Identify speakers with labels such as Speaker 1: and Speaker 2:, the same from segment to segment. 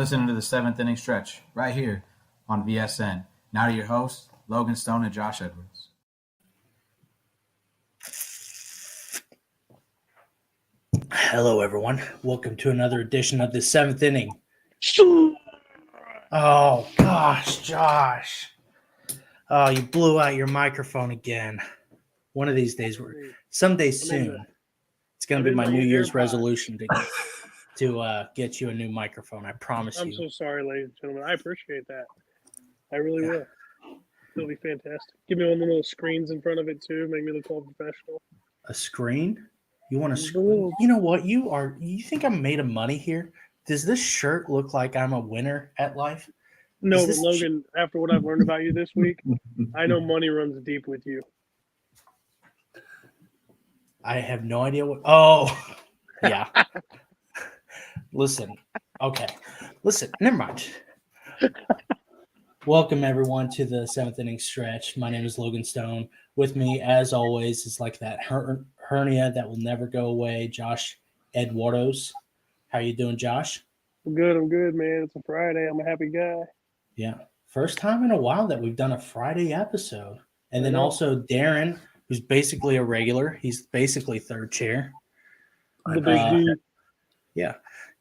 Speaker 1: listening to the seventh inning stretch right here on VSN. Now to your hosts, Logan Stone and Josh Edwards.
Speaker 2: Hello, everyone. Welcome to another edition of the seventh inning. Oh, gosh, Josh. Oh, you blew out your microphone again. One of these days, someday soon, it's going to be my New Year's resolution to get you a new microphone. I promise you.
Speaker 3: I'm so sorry, ladies and gentlemen. I appreciate that. I really will. It'll be fantastic. Give me one of the little screens in front of it, too. Make me look all professional.
Speaker 2: A screen? You want a screen? You know what? You think I'm made of money here? Does this shirt look like I'm a winner at life?
Speaker 3: No, but Logan, after what I've learned about you this week, I know money runs deep with you.
Speaker 2: I have no idea what. Oh, yeah. Listen. Okay. Listen. Never mind. Welcome, everyone, to the seventh inning stretch. My name is Logan Stone. With me, as always, is like that hernia that will never go away, Josh Eduardos. How you doing, Josh?
Speaker 3: I'm good, man. It's a Friday. I'm a happy guy.
Speaker 2: Yeah. First time in a while that we've done a Friday episode. And then also Darren, who's basically a regular. He's basically third chair.
Speaker 3: The big D.
Speaker 2: Yeah.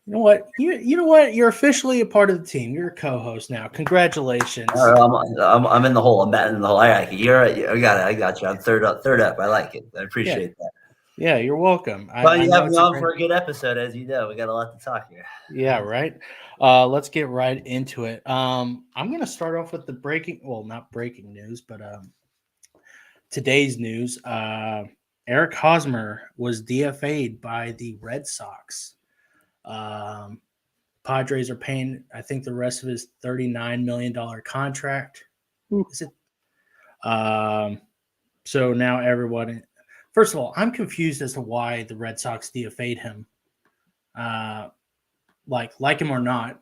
Speaker 2: You know what? You know what? You're officially a part of the team. You're a co-host now. Congratulations.
Speaker 4: I'm in the hole. I'm batting in the hole. I like it. I got you. I'm third up. I like it. I appreciate that.
Speaker 2: Yeah, you're welcome.
Speaker 4: Well, you have me on for a good episode, as you know. We got a lot to talk here.
Speaker 2: Yeah, right. Let's get right into it. I'm going to start off with the not breaking news, but today's news. Eric Hosmer was DFA'd by the Red Sox. Padres are paying, I think, the rest of his $39 million contract. Is it? So now everyone. First of all, I'm confused as to why the Red Sox DFA'd him. Like him or not,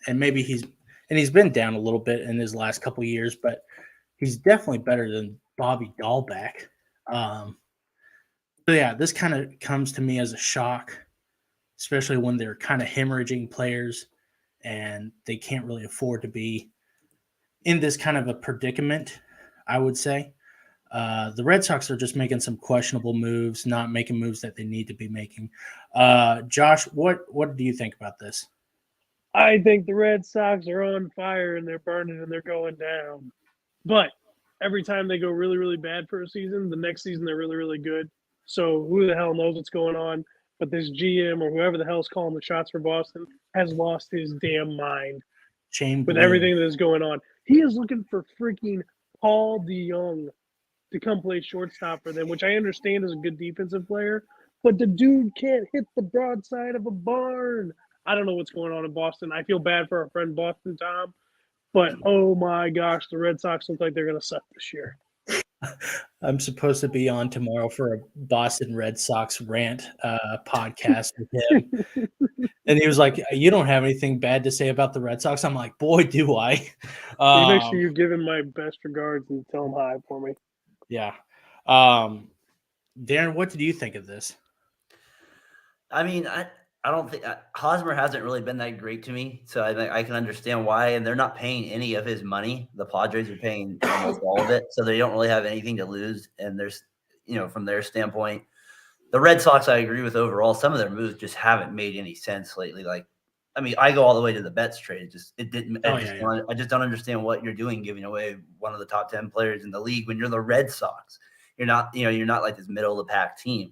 Speaker 2: and maybe he's been down a little bit in his last couple of years, but he's definitely better than Bobby Dahlbeck. So yeah, this kind of comes to me as a shock, especially when they're kind of hemorrhaging players and they can't really afford to be in this kind of a predicament, I would say. The Red Sox are just making some questionable moves, not making moves that they need to be making. Josh, what do you think about this?
Speaker 3: I think the Red Sox are on fire and they're burning and they're going down. But every time they go really, really bad for a season, the next season they're really, really good. So who the hell knows what's going on? But this GM or whoever the hell's calling the shots for Boston has lost his damn mind with everything that is going on. He is looking for freaking Paul DeYoung to come play shortstop for them, which I understand is a good defensive player, but the dude can't hit the broadside of a barn. I don't know what's going on in Boston. I feel bad for our friend Boston Tom, but oh my gosh, the Red Sox look like they're going to suck this year.
Speaker 2: I'm supposed to be on tomorrow for a Boston Red Sox rant podcast with him. And he was like, you don't have anything bad to say about the Red Sox? I'm like, boy, do I.
Speaker 3: Make sure you give him my best regards and tell him hi for me.
Speaker 2: Yeah. Darren, what did you think of this?
Speaker 4: I mean, I don't think Hosmer hasn't really been that great to me, so I can understand why. And they're not paying any of his money. The Padres are paying almost all of it, so they don't really have anything to lose. And there's, from their standpoint, the Red Sox, I agree with overall. Some of their moves just haven't made any sense lately. I go all the way to the Betts trade. I just don't understand what you're doing, giving away one of the top 10 players in the league when you're the Red Sox. You're not like this middle of the pack team.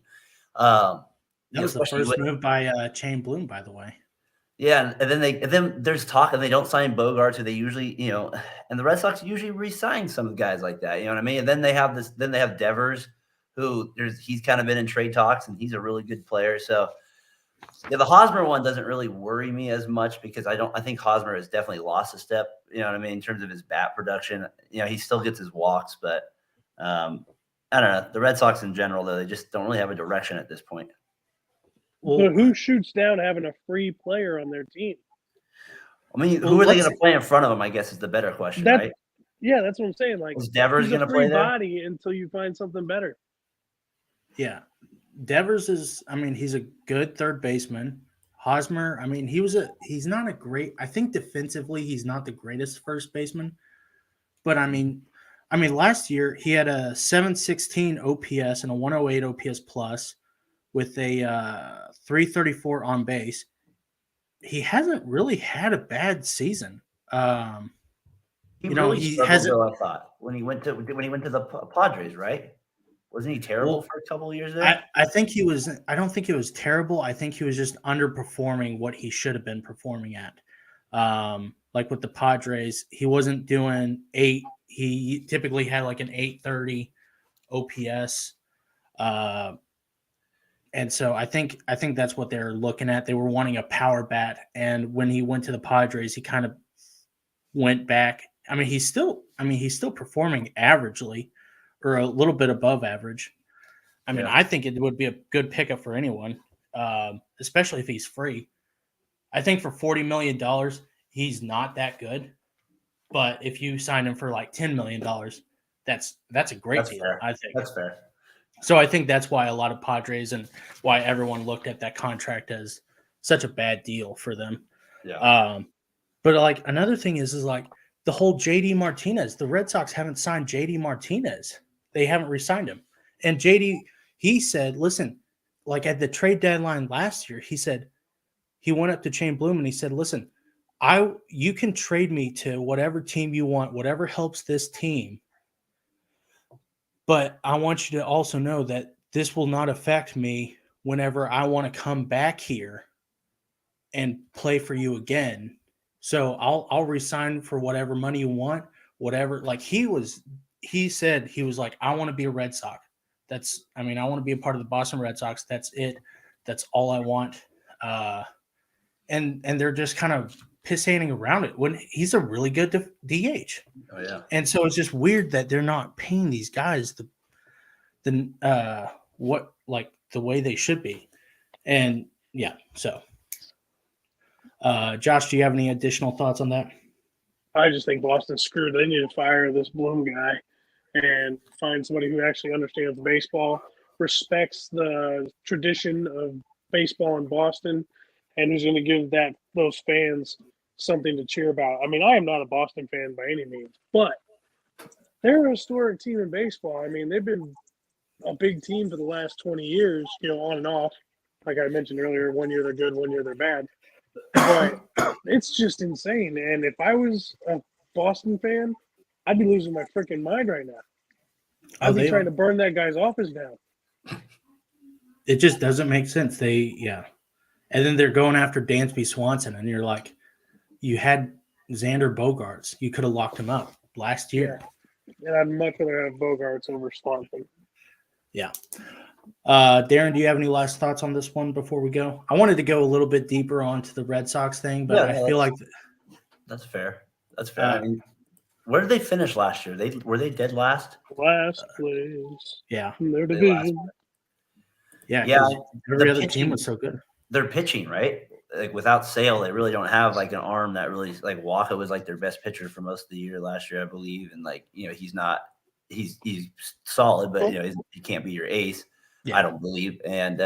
Speaker 2: That was the first move by Shane Bloom, by the way.
Speaker 4: Yeah, and then there's talk, and they don't sign Bogarts, who they usually, and the Red Sox usually re-sign some guys like that. You know what I mean? And then they have Devers, who he's kind of been in trade talks, and he's a really good player. So yeah, the Hosmer one doesn't really worry me as much because I think Hosmer has definitely lost a step. You know what I mean, in terms of his bat production. He still gets his walks, but I don't know. The Red Sox in general, though, they just don't really have a direction at this point.
Speaker 3: Well, who shoots down having a free player on their team?
Speaker 4: I mean, who are they going to play in front of them, I guess, is the better question, right?
Speaker 3: Yeah, that's what I'm saying. Is
Speaker 4: Devers going to play there?
Speaker 3: Body until you find something better.
Speaker 2: Yeah. Devers he's a good third baseman. Hosmer, I mean, he's not a great. I think defensively, he's not the greatest first baseman. But I mean, last year he had a 716 OPS and a 108 OPS plus with a 334 on base. He hasn't really had a bad season.
Speaker 4: He
Speaker 2: You know,
Speaker 4: really
Speaker 2: he
Speaker 4: struggled
Speaker 2: hasn't.
Speaker 4: though. I thought when he went to the Padres, right? Wasn't he terrible
Speaker 2: Well,
Speaker 4: for a couple of years there?
Speaker 2: I think he was. I don't think he was terrible. I think he was just underperforming what he should have been performing at. Like with the Padres, he wasn't doing 8. He typically had like an 830 OPS. And so I think that's what they're looking at. They were wanting a power bat, and when he went to the Padres, he kind of went back. He's still performing averagely or a little bit above average.
Speaker 4: Yeah.
Speaker 2: I think it would be a good pickup for anyone, especially if he's free. I think for $40 million, he's not that good. But if you sign him for like $10 million, that's a great
Speaker 4: That's
Speaker 2: deal,
Speaker 4: fair.
Speaker 2: I think.
Speaker 4: That's fair.
Speaker 2: So I think that's why a lot of Padres and why everyone looked at that contract as such a bad deal for them.
Speaker 4: Yeah.
Speaker 2: But like another thing is like the whole JD Martinez. The Red Sox haven't signed JD Martinez. They haven't re-signed him. And JD, he said, listen, like at the trade deadline last year, he said he went up to Shane Bloom and he said, listen, you can trade me to whatever team you want, whatever helps this team. But I want you to also know that this will not affect me whenever I want to come back here and play for you again. So I'll resign for whatever money you want, whatever. Like he said he was like, I want to be a Red Sox. I want to be a part of the Boston Red Sox. That's it. That's all I want. And they're just kind of pissing around it when he's a really good DH.
Speaker 4: Oh yeah.
Speaker 2: And so it's just weird that they're not paying these guys the way they should be. And yeah, so Josh, do you have any additional thoughts on that?
Speaker 3: I just think Boston's screwed. They need to fire this Bloom guy and find somebody who actually understands baseball, respects the tradition of baseball in Boston, and who's going to give those fans something to cheer about. I am not a Boston fan by any means, but they're a historic team in baseball. They've been a big team for the last 20 years, on and off. Like I mentioned earlier, 1 year they're good, 1 year they're bad. But it's just insane. And if I was a Boston fan, I'd be losing my freaking mind right now. I'd be trying to burn that guy's office down.
Speaker 2: It just doesn't make sense. And then they're going after Dansby Swanson, and you're like, you had Xander Bogaerts. You could have locked him up last year.
Speaker 3: Yeah. And I'd much rather have Bogaerts over Swanson.
Speaker 2: Yeah. Darren, do you have any last thoughts on this one before we go? I wanted to go a little bit deeper onto the Red Sox thing, but I feel like
Speaker 4: that's fair. That's fair. Where did they finish last year? Were they dead last?
Speaker 3: Last place.
Speaker 2: Yeah.
Speaker 3: In their division.
Speaker 2: Yeah. Every other team was so good.
Speaker 4: They're pitching, right? Like without Sale, they really don't have like an arm that really like Walker was like their best pitcher for most of the year last year, I believe. And he's not. He's solid, but he can't be your ace. Yeah. I don't believe. And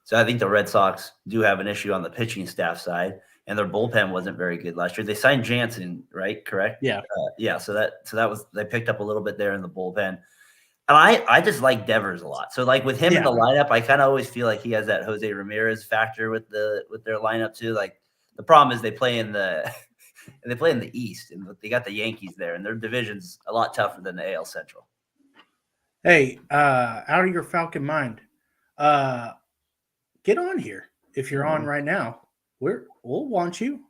Speaker 4: so I think the Red Sox do have an issue on the pitching staff side, and their bullpen wasn't very good last year. They signed Jansen, right? Correct?
Speaker 2: Yeah.
Speaker 4: So that was they picked up a little bit there in the bullpen. And I just like Devers a lot. So like with him in the lineup, I kind of always feel like he has that Jose Ramirez factor with their lineup too. Like the problem is they play in the East, and they got the Yankees there, and their division's a lot tougher than the AL Central.
Speaker 2: Hey, out of your Falcon mind, get on here. If you're on right now, we'll want you.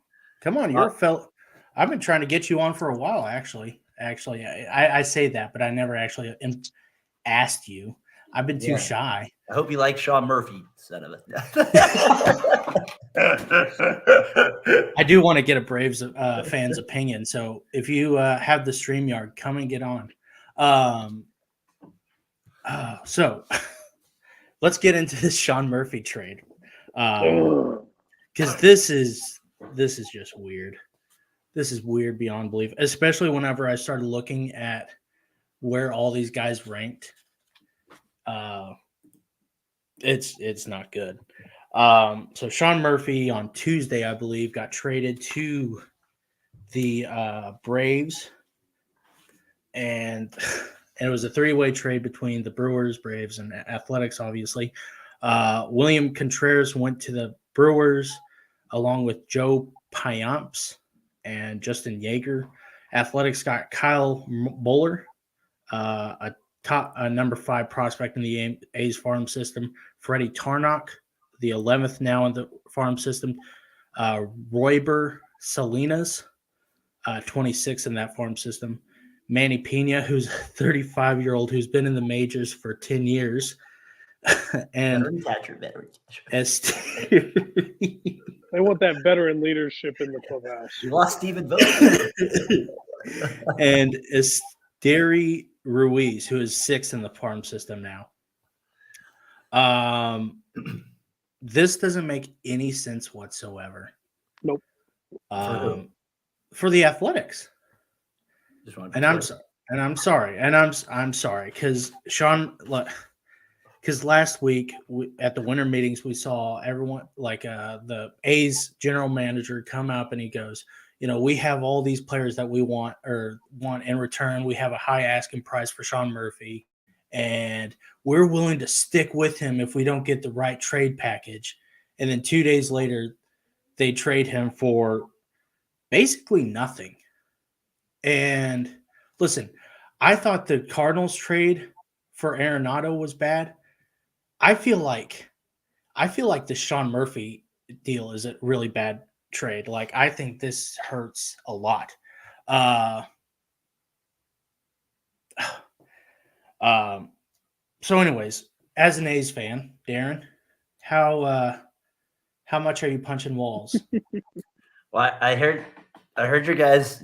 Speaker 2: Come on, you're a fellow. I've been trying to get you on for a while, actually. I say that, but I never actually asked you. I've been too shy.
Speaker 4: I hope you like Sean Murphy, son of a.
Speaker 2: I do want to get a Braves fan's opinion. So if you have the StreamYard, come and get on. So let's get into this Sean Murphy trade. Because this is just weird. This is weird beyond belief, especially whenever I started looking at where all these guys ranked. It's not good. So Sean Murphy on Tuesday, I believe, got traded to the Braves, and it was a three-way trade between the Brewers, Braves, and Athletics, obviously. William Contreras went to the Brewers along with Joe Piamps and Justin Yeager. Athletics got Kyle Muller, a number 5 prospect in the A's farm system. Freddie Tarnock, the 11th now in the farm system. Royber Salinas, 26 in that farm system. Manny Pena, who's a 35-year-old who's been in the majors for 10 years. And
Speaker 4: veteran catcher.
Speaker 3: They want that veteran leadership in the clubhouse.
Speaker 4: You lost Steven Vogt.
Speaker 2: and Esteri Ruiz, who is 6 in the farm system now. This doesn't make any sense whatsoever.
Speaker 3: Nope.
Speaker 2: For the Athletics.
Speaker 4: And
Speaker 2: I'm sorry because Sean, because last week at the winter meetings we saw everyone the A's general manager come up and he goes, we have all these players that we want in return. We have a high asking price for Sean Murphy, and we're willing to stick with him if we don't get the right trade package. And then 2 days later, they trade him for basically nothing. And listen, I thought the Cardinals trade for Arenado was bad. I feel like the Sean Murphy deal is a really bad trade. Like, I think this hurts a lot. So anyways, as an A's fan, Darren, how much are you punching walls?
Speaker 4: Well, I heard your guys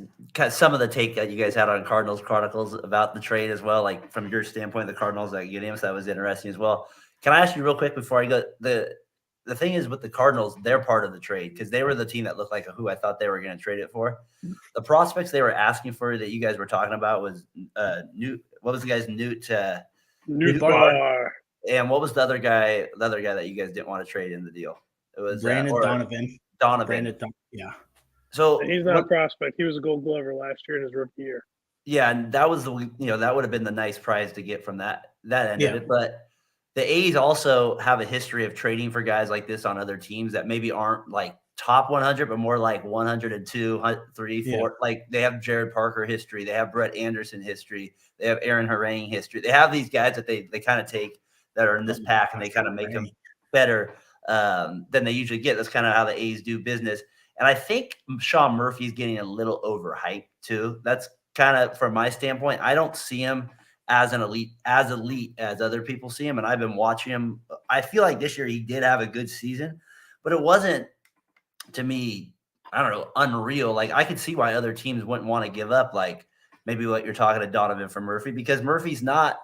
Speaker 4: some of the take that you guys had on Cardinals Chronicles about the trade as well, like from your standpoint, the Cardinals that get him, so that was interesting as well. Can I ask you real quick before I go? The thing is with the Cardinals, they're part of the trade because they were the team that looked like who I thought they were going to trade it for. The prospects they were asking for that you guys were talking about was Newt. What was the guy's Newt
Speaker 3: Bar.
Speaker 4: And what was the other guy that you guys didn't want to trade in the deal? It was
Speaker 2: Brandon Donovan.
Speaker 4: Donovan.
Speaker 2: Yeah.
Speaker 4: So
Speaker 3: he's not a prospect. He was a Gold Glover last year in his rookie year.
Speaker 4: Yeah, and that was that would have been the nice prize to get from that end of it. But the A's also have a history of trading for guys like this on other teams that maybe aren't like top 100, but more like 102, 3, 4. Like they have Jared Parker history, they have Brett Anderson history, they have Aaron Harang history. They have these guys that they kind of take that are in this pack and they kind of make them better than they usually get. That's kind of how the A's do business. And I think Sean Murphy's getting a little overhyped too. That's kind of from my standpoint. I don't see him as elite as other people see him. And I've been watching him. I feel like this year he did have a good season, but it wasn't, to me, I don't know, unreal. Like I could see why other teams wouldn't want to give up, like maybe what you're talking to Donovan for Murphy, because Murphy's not,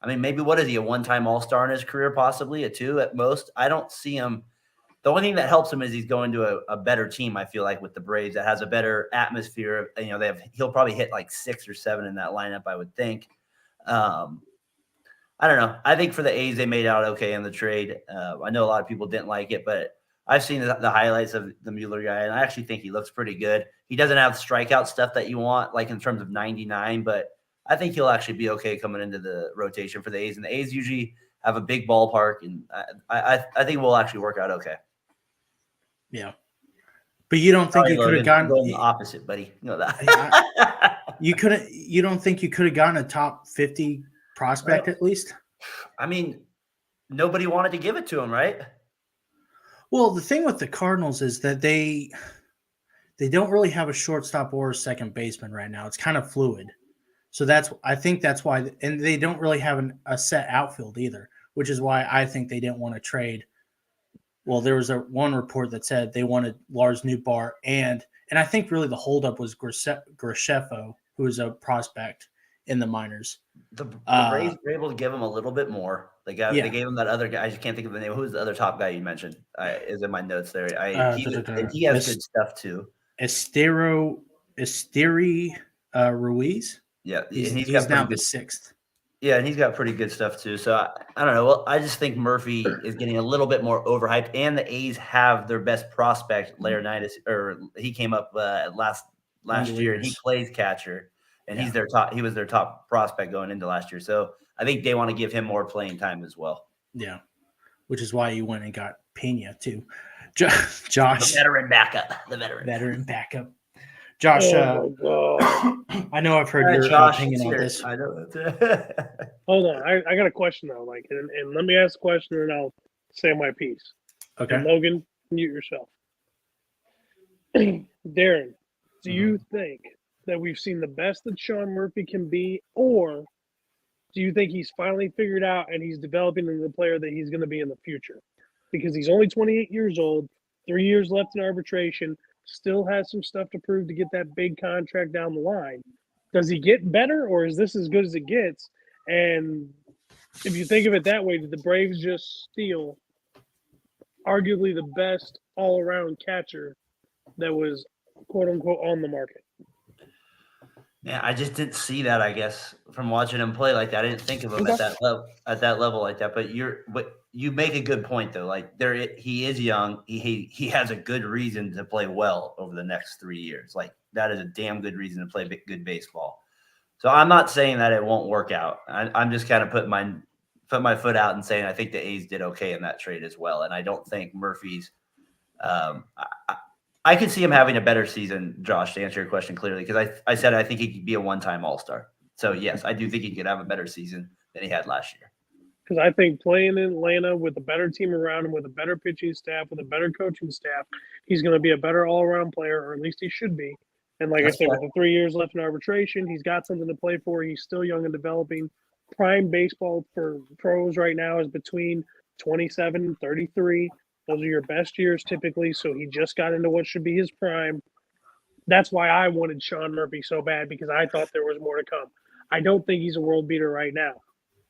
Speaker 4: I mean, maybe what is he, a one-time All-Star in his career, possibly a 2 at most. I don't see him. The only thing that helps him is he's going to a better team, I feel like, with the Braves that has a better atmosphere. He'll probably hit like 6 or 7 in that lineup, I would think. I don't know. I think for the A's, they made out okay in the trade. I know a lot of people didn't like it, but I've seen the highlights of the Mueller guy, and I actually think he looks pretty good. He doesn't have strikeout stuff that you want, like in terms of 99, but I think he'll actually be okay coming into the rotation for the A's. And the A's usually have a big ballpark, and I think we'll actually work out okay.
Speaker 2: Yeah. But you don't think you could have gotten
Speaker 4: the opposite, buddy? You know that.
Speaker 2: You don't think you could have gotten a top 50 prospect at least?
Speaker 4: I mean, nobody wanted to give it to him, right?
Speaker 2: Well, the thing with the Cardinals is that they don't really have a shortstop or a second baseman right now. It's kind of fluid. So I think that's why, and they don't really have a set outfield either, which is why I think they didn't want to trade. Well, there was one report that said they wanted Lars Nootbaar, and I think really the holdup was Grishefo, who is a prospect in the minors.
Speaker 4: The Braves were able to give him a little bit more. They gave him that other guy. I just can't think of the name. Who's the other top guy you mentioned? Is in my notes there. He has good stuff too.
Speaker 2: Esteri Ruiz.
Speaker 4: Yeah,
Speaker 2: he's now the 6th.
Speaker 4: Yeah, and he's got pretty good stuff too. So I don't know. Well, I just think Murphy is getting a little bit more overhyped, and the A's have their best prospect, Laurinaitis, or he came up last year, and he
Speaker 2: Langeliers.
Speaker 4: plays catcher, and
Speaker 2: Yeah.
Speaker 4: he's their top. He was their top prospect going into last year. So I think they want to give him more playing time as well.
Speaker 2: Yeah, which is why you went and got Pena too.
Speaker 4: The
Speaker 2: Josh,
Speaker 4: veteran backup. The veteran
Speaker 2: backup. Josh,
Speaker 3: Oh my god!
Speaker 2: I know I've heard
Speaker 4: All right,
Speaker 2: your
Speaker 4: Josh,
Speaker 2: opinion on
Speaker 4: let's
Speaker 2: this.
Speaker 4: hear it. I know.
Speaker 3: Hold on, I got a question though. Like, and let me ask the question, and I'll say my piece.
Speaker 2: Okay.
Speaker 3: And Logan, mute yourself. Darren, do you think that we've seen the best that Sean Murphy can be, or do you think he's finally figured out and he's developing into the player that he's going to be in the future? Because he's only 28 years old, 3 years left in arbitration, still has some stuff to prove to get that big contract down the line. Does he get better, or is this as good as it gets? And if you think of it that way, did the Braves just steal arguably the best all-around catcher that was quote unquote on the market?
Speaker 4: Yeah, I just didn't see that. I guess from watching him play like that, I didn't think of him at that level like that. But you make a good point though. Like he is young. He has a good reason to play well over the next 3 years. Like that is a damn good reason to play good baseball. So I'm not saying that it won't work out. I'm just kind of put my foot out and saying I think the A's did okay in that trade as well. And I don't think Murphy's. I could see him having a better season, Josh, to answer your question clearly, because I said I think he could be a one-time All-Star. So, yes, I do think he could have a better season than he had last year.
Speaker 3: Because I think playing in Atlanta with a better team around him, with a better pitching staff, with a better coaching staff, he's going to be a better all-around player, or at least he should be. And like
Speaker 4: That's
Speaker 3: I said,
Speaker 4: fair.
Speaker 3: with the 3 years left in arbitration, he's got something to play for. He's still young and developing. Prime baseball for pros right now is between 27 and 33. Those are your best years typically. So he just got into what should be his prime. That's why I wanted Sean Murphy so bad, because I thought there was more to come. I don't think he's a world beater right now.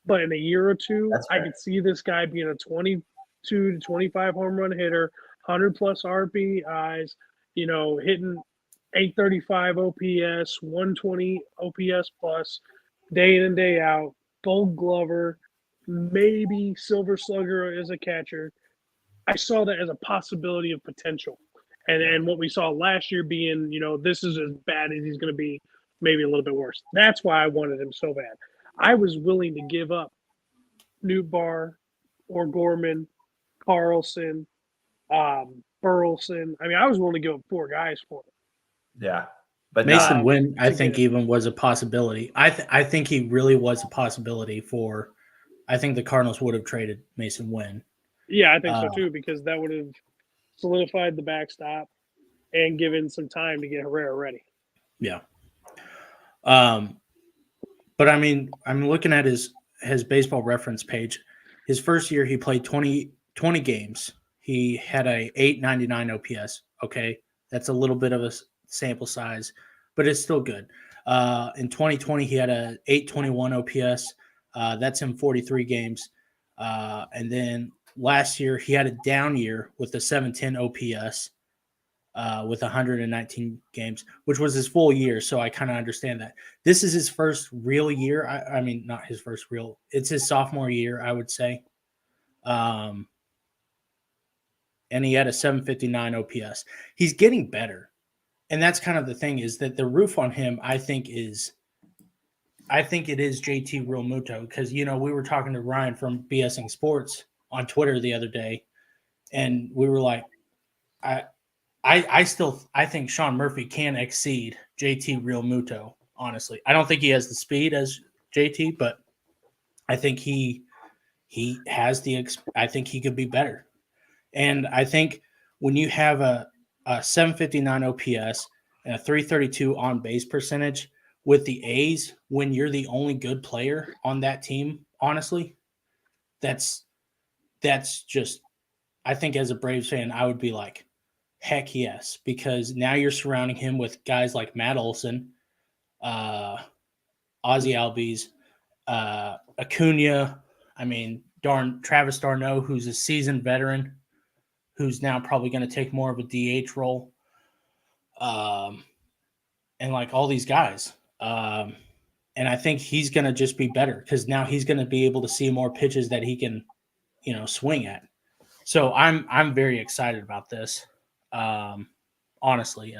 Speaker 3: But in a year or two,
Speaker 4: That's
Speaker 3: I
Speaker 4: fair.
Speaker 3: could see this guy being a 22 to 25 home run hitter, 100 plus RBIs, hitting 835 OPS, 120 OPS plus, day in and day out, Gold Glover, maybe Silver Slugger as a catcher. I saw that as a possibility of potential. And what we saw last year being, this is as bad as he's going to be, maybe a little bit worse. That's why I wanted him so bad. I was willing to give up Newt Barr or Gorman, Carlson, Burleson. I mean, I was willing to give up 4 guys for him.
Speaker 4: Yeah. But
Speaker 2: Mason
Speaker 3: not
Speaker 2: Wynn, I
Speaker 3: to
Speaker 2: think,
Speaker 3: get him.
Speaker 2: even was a possibility. I think he really was a possibility for. I think the Cardinals would have traded Mason Wynn.
Speaker 3: Yeah, I think so too, because that would have solidified the backstop and given some time to get Herrera ready.
Speaker 2: Yeah. But I mean, I'm looking at his baseball reference page. His first year, he played 20 games. He had a 899 OPS. Okay, that's a little bit of a sample size, but it's still good. In 2020, he had a 821 OPS. That's in 43 games. And then last year, he had a down year with a 710 OPS with 119 games, which was his full year. So I kind of understand that. This is his first real year. I mean, not his first real. It's his sophomore year, I would say. And he had a 759 OPS. He's getting better. And that's kind of the thing, is that the roof on him, I think it is JT Realmuto, because, we were talking to Ryan from BSing Sports on Twitter the other day, and we were like, I think Sean Murphy can exceed JT Realmuto, honestly. I don't think he has the speed as JT, but I think he has I think he could be better. And I think when you have a 759 OPS and a 332 on base percentage with the A's, when you're the only good player on that team, honestly, that's just, I think as a Braves fan, I would be like, heck yes, because now you're surrounding him with guys like Matt Olson, Ozzy Albies, Acuna. I mean, Travis d'Arnaud, who's a seasoned veteran, who's now probably going to take more of a DH role, and like all these guys. And And I think he's going to just be better because now he's going to be able to see more pitches that he can, swing at. So I'm very excited about this, honestly.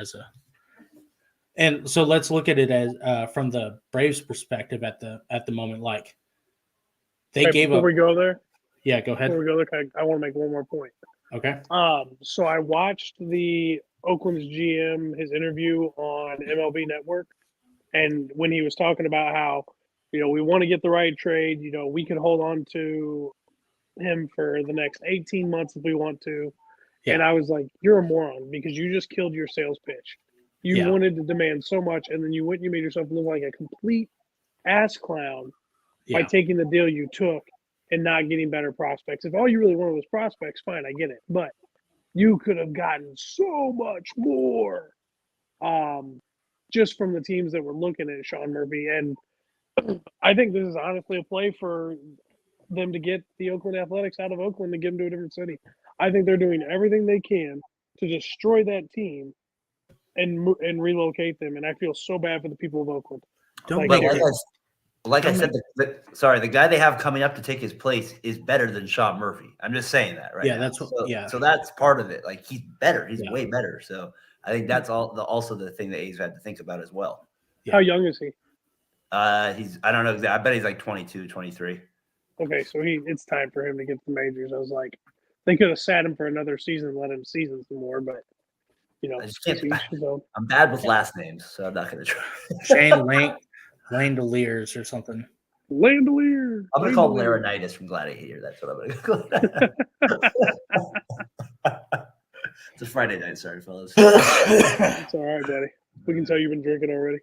Speaker 2: And so let's look at it as from the Braves' perspective at the moment. Like they gave
Speaker 3: before
Speaker 2: up.
Speaker 3: we go there,
Speaker 2: Yeah, go ahead.
Speaker 3: before we go there, I want to make one more point.
Speaker 2: Okay.
Speaker 3: So I watched the Oakland's GM, his interview on MLB Network, and when he was talking about how, we want to get the right trade, we could hold on to him for the next 18 months if we want to.
Speaker 2: Yeah.
Speaker 3: And I was like, you're a moron because you just killed your sales pitch. You wanted to demand so much, and then you went and you made yourself look like a complete ass clown by taking the deal you took and not getting better prospects. If all you really wanted was prospects, fine, I get it. But you could have gotten so much more just from the teams that were looking at Sean Murphy. And I think this is honestly a play for them to get the Oakland Athletics out of Oakland and get them to a different city. I think they're doing everything they can to destroy that team and relocate them. And I feel so bad for the people of Oakland.
Speaker 2: Don't
Speaker 4: But
Speaker 2: make it.
Speaker 4: like I said, the guy they have coming up to take his place is better than Sean Murphy. I'm just saying that, right?
Speaker 2: Yeah,
Speaker 4: now.
Speaker 2: that's what.
Speaker 4: So that's part of it. Like he's better. He's
Speaker 2: Yeah.
Speaker 4: way better. So I think that's also the thing that A's had to think about as well.
Speaker 2: Yeah.
Speaker 3: How young is he?
Speaker 4: I don't know. I bet he's like 22, 23.
Speaker 3: Okay, so it's time for him to get the majors. I was like, they could have sat him for another season, let him season some more, but
Speaker 4: I just can't.
Speaker 3: each his own.
Speaker 4: I'm bad with last names, so I'm not going to try.
Speaker 2: Shane Landeliers or something.
Speaker 3: Landelier.
Speaker 4: I'm going to call him Laronitis from Gladiator. That's what I'm going to call him. It's a Friday night. Sorry, fellas.
Speaker 3: It's all right, buddy. We can tell you've been drinking already.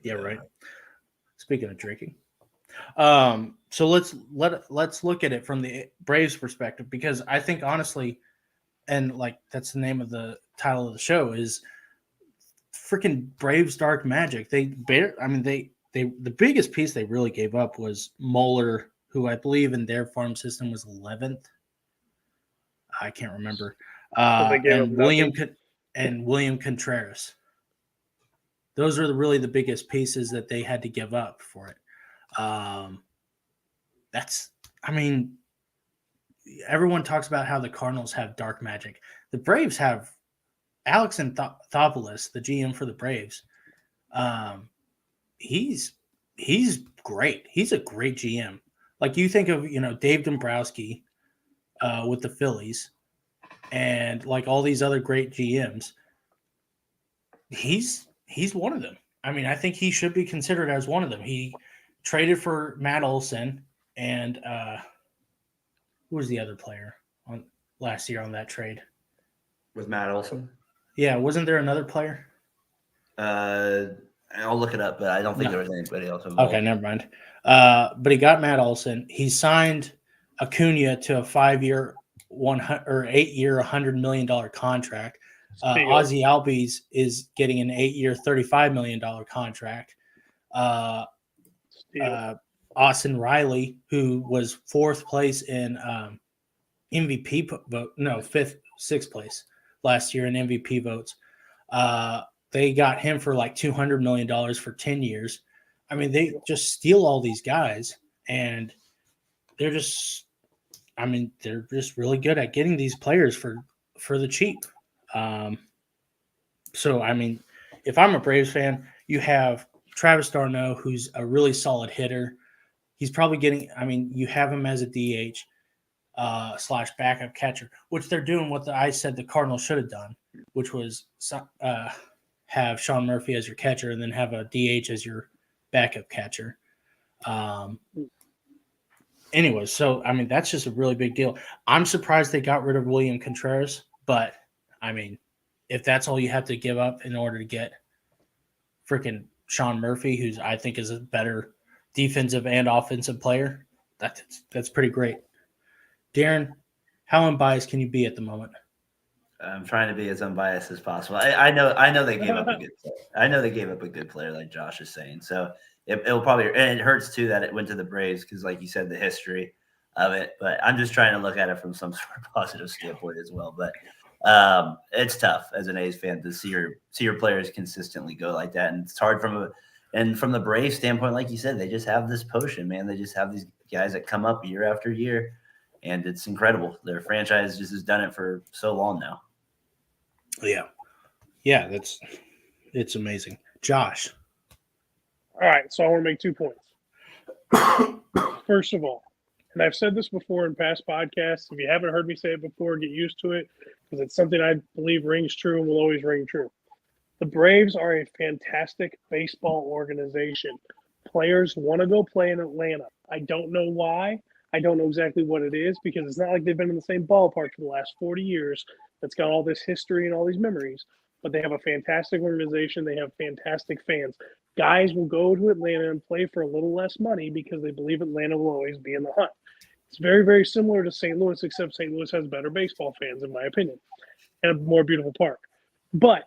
Speaker 2: Yeah, right. Speaking of drinking, so let's look at it from the Braves' perspective, because I think honestly, and like that's the name of the title of the show, is freaking Braves Dark Magic. The biggest piece they really gave up was Moeller, who I believe in their farm system was 11th. I can't remember. And William Contreras. Those are really the biggest pieces that they had to give up for it. Everyone talks about how the Cardinals have dark magic. The Braves have Alex Anthopoulos, the GM for the Braves. He's great. He's a great GM. Like you think of, Dave Dombrowski with the Phillies and like all these other great GMs. He's one of them. I mean, I think he should be considered as one of them. He traded for Matt Olson and who was the other player on last year on that trade?
Speaker 4: With Matt Olson?
Speaker 2: Yeah, wasn't there another player?
Speaker 4: I'll look it up, but I don't think there was anybody else involved.
Speaker 2: Okay, never mind. But he got Matt Olson. He signed Acuna to a 5-year, 8-year, $100 million contract. Ozzie Albies is getting an 8-year, $35 million contract. Austin Riley, who was 4th place in MVP vote, sixth place last year in MVP votes. They got him for like $200 million for 10 years. I mean, they just steal all these guys, and they're just really good at getting these players for the cheap. So, I mean, if I'm a Braves fan, you have Travis d'Arnaud, who's a really solid hitter. He's probably you have him as a DH / backup catcher, which they're doing what I said the Cardinals should have done, which was have Sean Murphy as your catcher and then have a DH as your backup catcher. Anyway, so, I mean, that's just a really big deal. I'm surprised they got rid of William Contreras, but, I mean, if that's all you have to give up in order to get freaking Sean Murphy, who's I think is a better defensive and offensive player, that's pretty great. Darren, how unbiased can you be at the moment?
Speaker 4: I'm trying to be as unbiased as possible. I know they gave up a good player. I know they gave up a good player, like Josh is saying. So it'll probably, and it hurts too that it went to the Braves because, like you said, the history of it. But I'm just trying to look at it from some sort of positive standpoint as well. But it's tough as an A's fan to see your players consistently go like that, and it's hard from And from the Braves standpoint, like you said, they just have this potion, man. They just have these guys that come up year after year, and it's incredible. Their franchise just has done it for so long now.
Speaker 2: Yeah, it's amazing. Josh.
Speaker 3: All right, so I want to make 2 points. First of all, and I've said this before in past podcasts. If you haven't heard me say it before, get used to it because it's something I believe rings true and will always ring true. The Braves are a fantastic baseball organization. Players want to go play in Atlanta. I don't know why. I don't know exactly what it is because it's not like they've been in the same ballpark for the last 40 years that's got all this history and all these memories. But they have a fantastic organization. They have fantastic fans. Guys will go to Atlanta and play for a little less money because they believe Atlanta will always be in the hunt. It's very, very similar to St. Louis, except St. Louis has better baseball fans, in my opinion, and a more beautiful park. But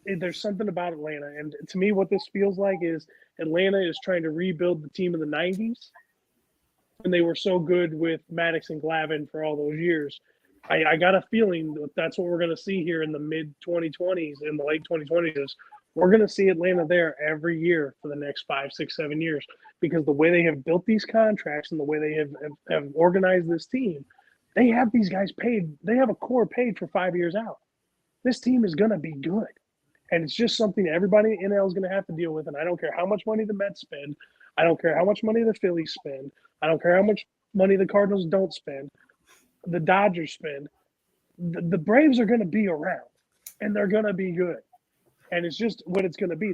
Speaker 3: there's something about Atlanta, and to me, what this feels like is Atlanta is trying to rebuild the team in the '90s, and they were so good with Maddox and Glavine for all those years. I got a feeling that that's what we're going to see here in the mid 2020s, in the late 2020s. We're going to see Atlanta there every year for the next 5, 6, 7 years because the way they have built these contracts and the way they have organized this team, they have these guys paid. They have a core paid for 5 years out. This team is going to be good. And it's just something everybody in NL is going to have to deal with. And I don't care how much money the Mets spend. I don't care how much money the Phillies spend. I don't care how much money the Cardinals don't spend. The Dodgers spend. The Braves are going to be around, and they're going to be good. And it's just what it's going to be.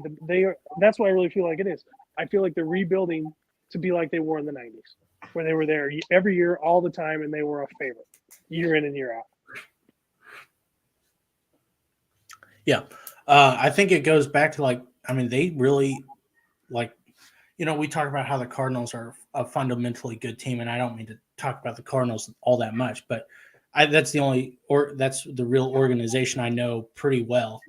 Speaker 3: That's what I really feel like it is. I feel like they're rebuilding to be like they were in the 90s, where they were there every year, all the time, and they were a favorite year in and year out.
Speaker 2: Yeah. I think it goes back to they really we talk about how the Cardinals are a fundamentally good team, and I don't mean to talk about the Cardinals all that much, but that's the real organization I know pretty well.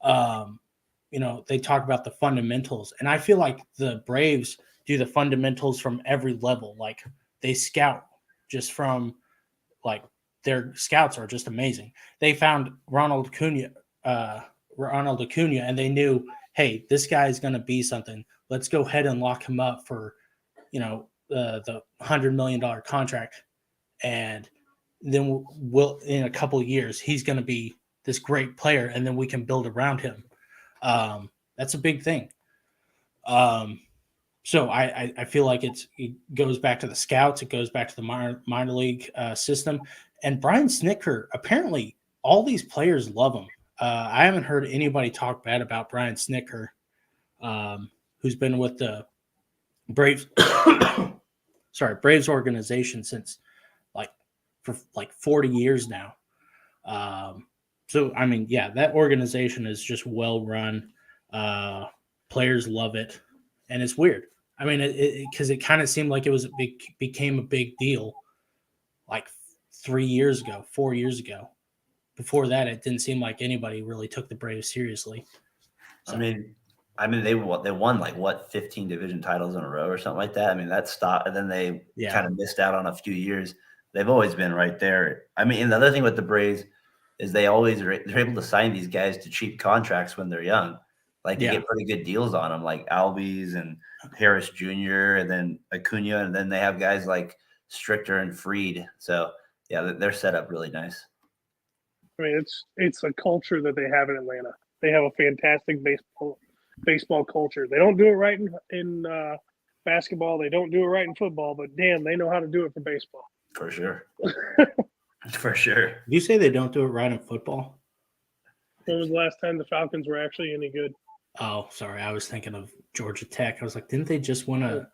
Speaker 2: They talk about the fundamentals, and I feel like the Braves do the fundamentals from every level. Like they scout just from their scouts are just amazing. They found Ronald Acuna, and they knew, hey, this guy is going to be something. Let's go ahead and lock him up for, the $100 million contract. And then we'll in a couple of years, he's going to be this great player, and then we can build around him. That's a big thing. So I feel like it goes back to the scouts. It goes back to the minor league system. And Brian Snitker, apparently all these players love him. I haven't heard anybody talk bad about Brian Snitker, who's been with the Braves, Braves organization since for 40 years now. That organization is just well run. Players love it, and it's weird. I mean, because it kind of seemed like became a big deal, 3 years ago, 4 years ago. Before that, it didn't seem like anybody really took the Braves seriously. So.
Speaker 4: I mean, they won 15 division titles in a row or something like that. I mean, that stopped, and then they kind of missed out on a few years. They've always been right there. I mean, and the other thing with the Braves is they're able to sign these guys to cheap contracts when they're young. They get pretty good deals on them, like Albies and Harris Jr. and then Acuna, and then they have guys like Strichter and Fried. So yeah, they're set up really nice.
Speaker 3: I mean, it's a culture that they have in Atlanta. They have a fantastic baseball culture. They don't do it right in basketball. They don't do it right in football, but damn, they know how to do it for baseball.
Speaker 4: For sure. For sure.
Speaker 2: You say they don't do it right in football?
Speaker 3: When was the last time the Falcons were actually any good?
Speaker 2: Oh, sorry. I was thinking of Georgia Tech. I was like, didn't they just win a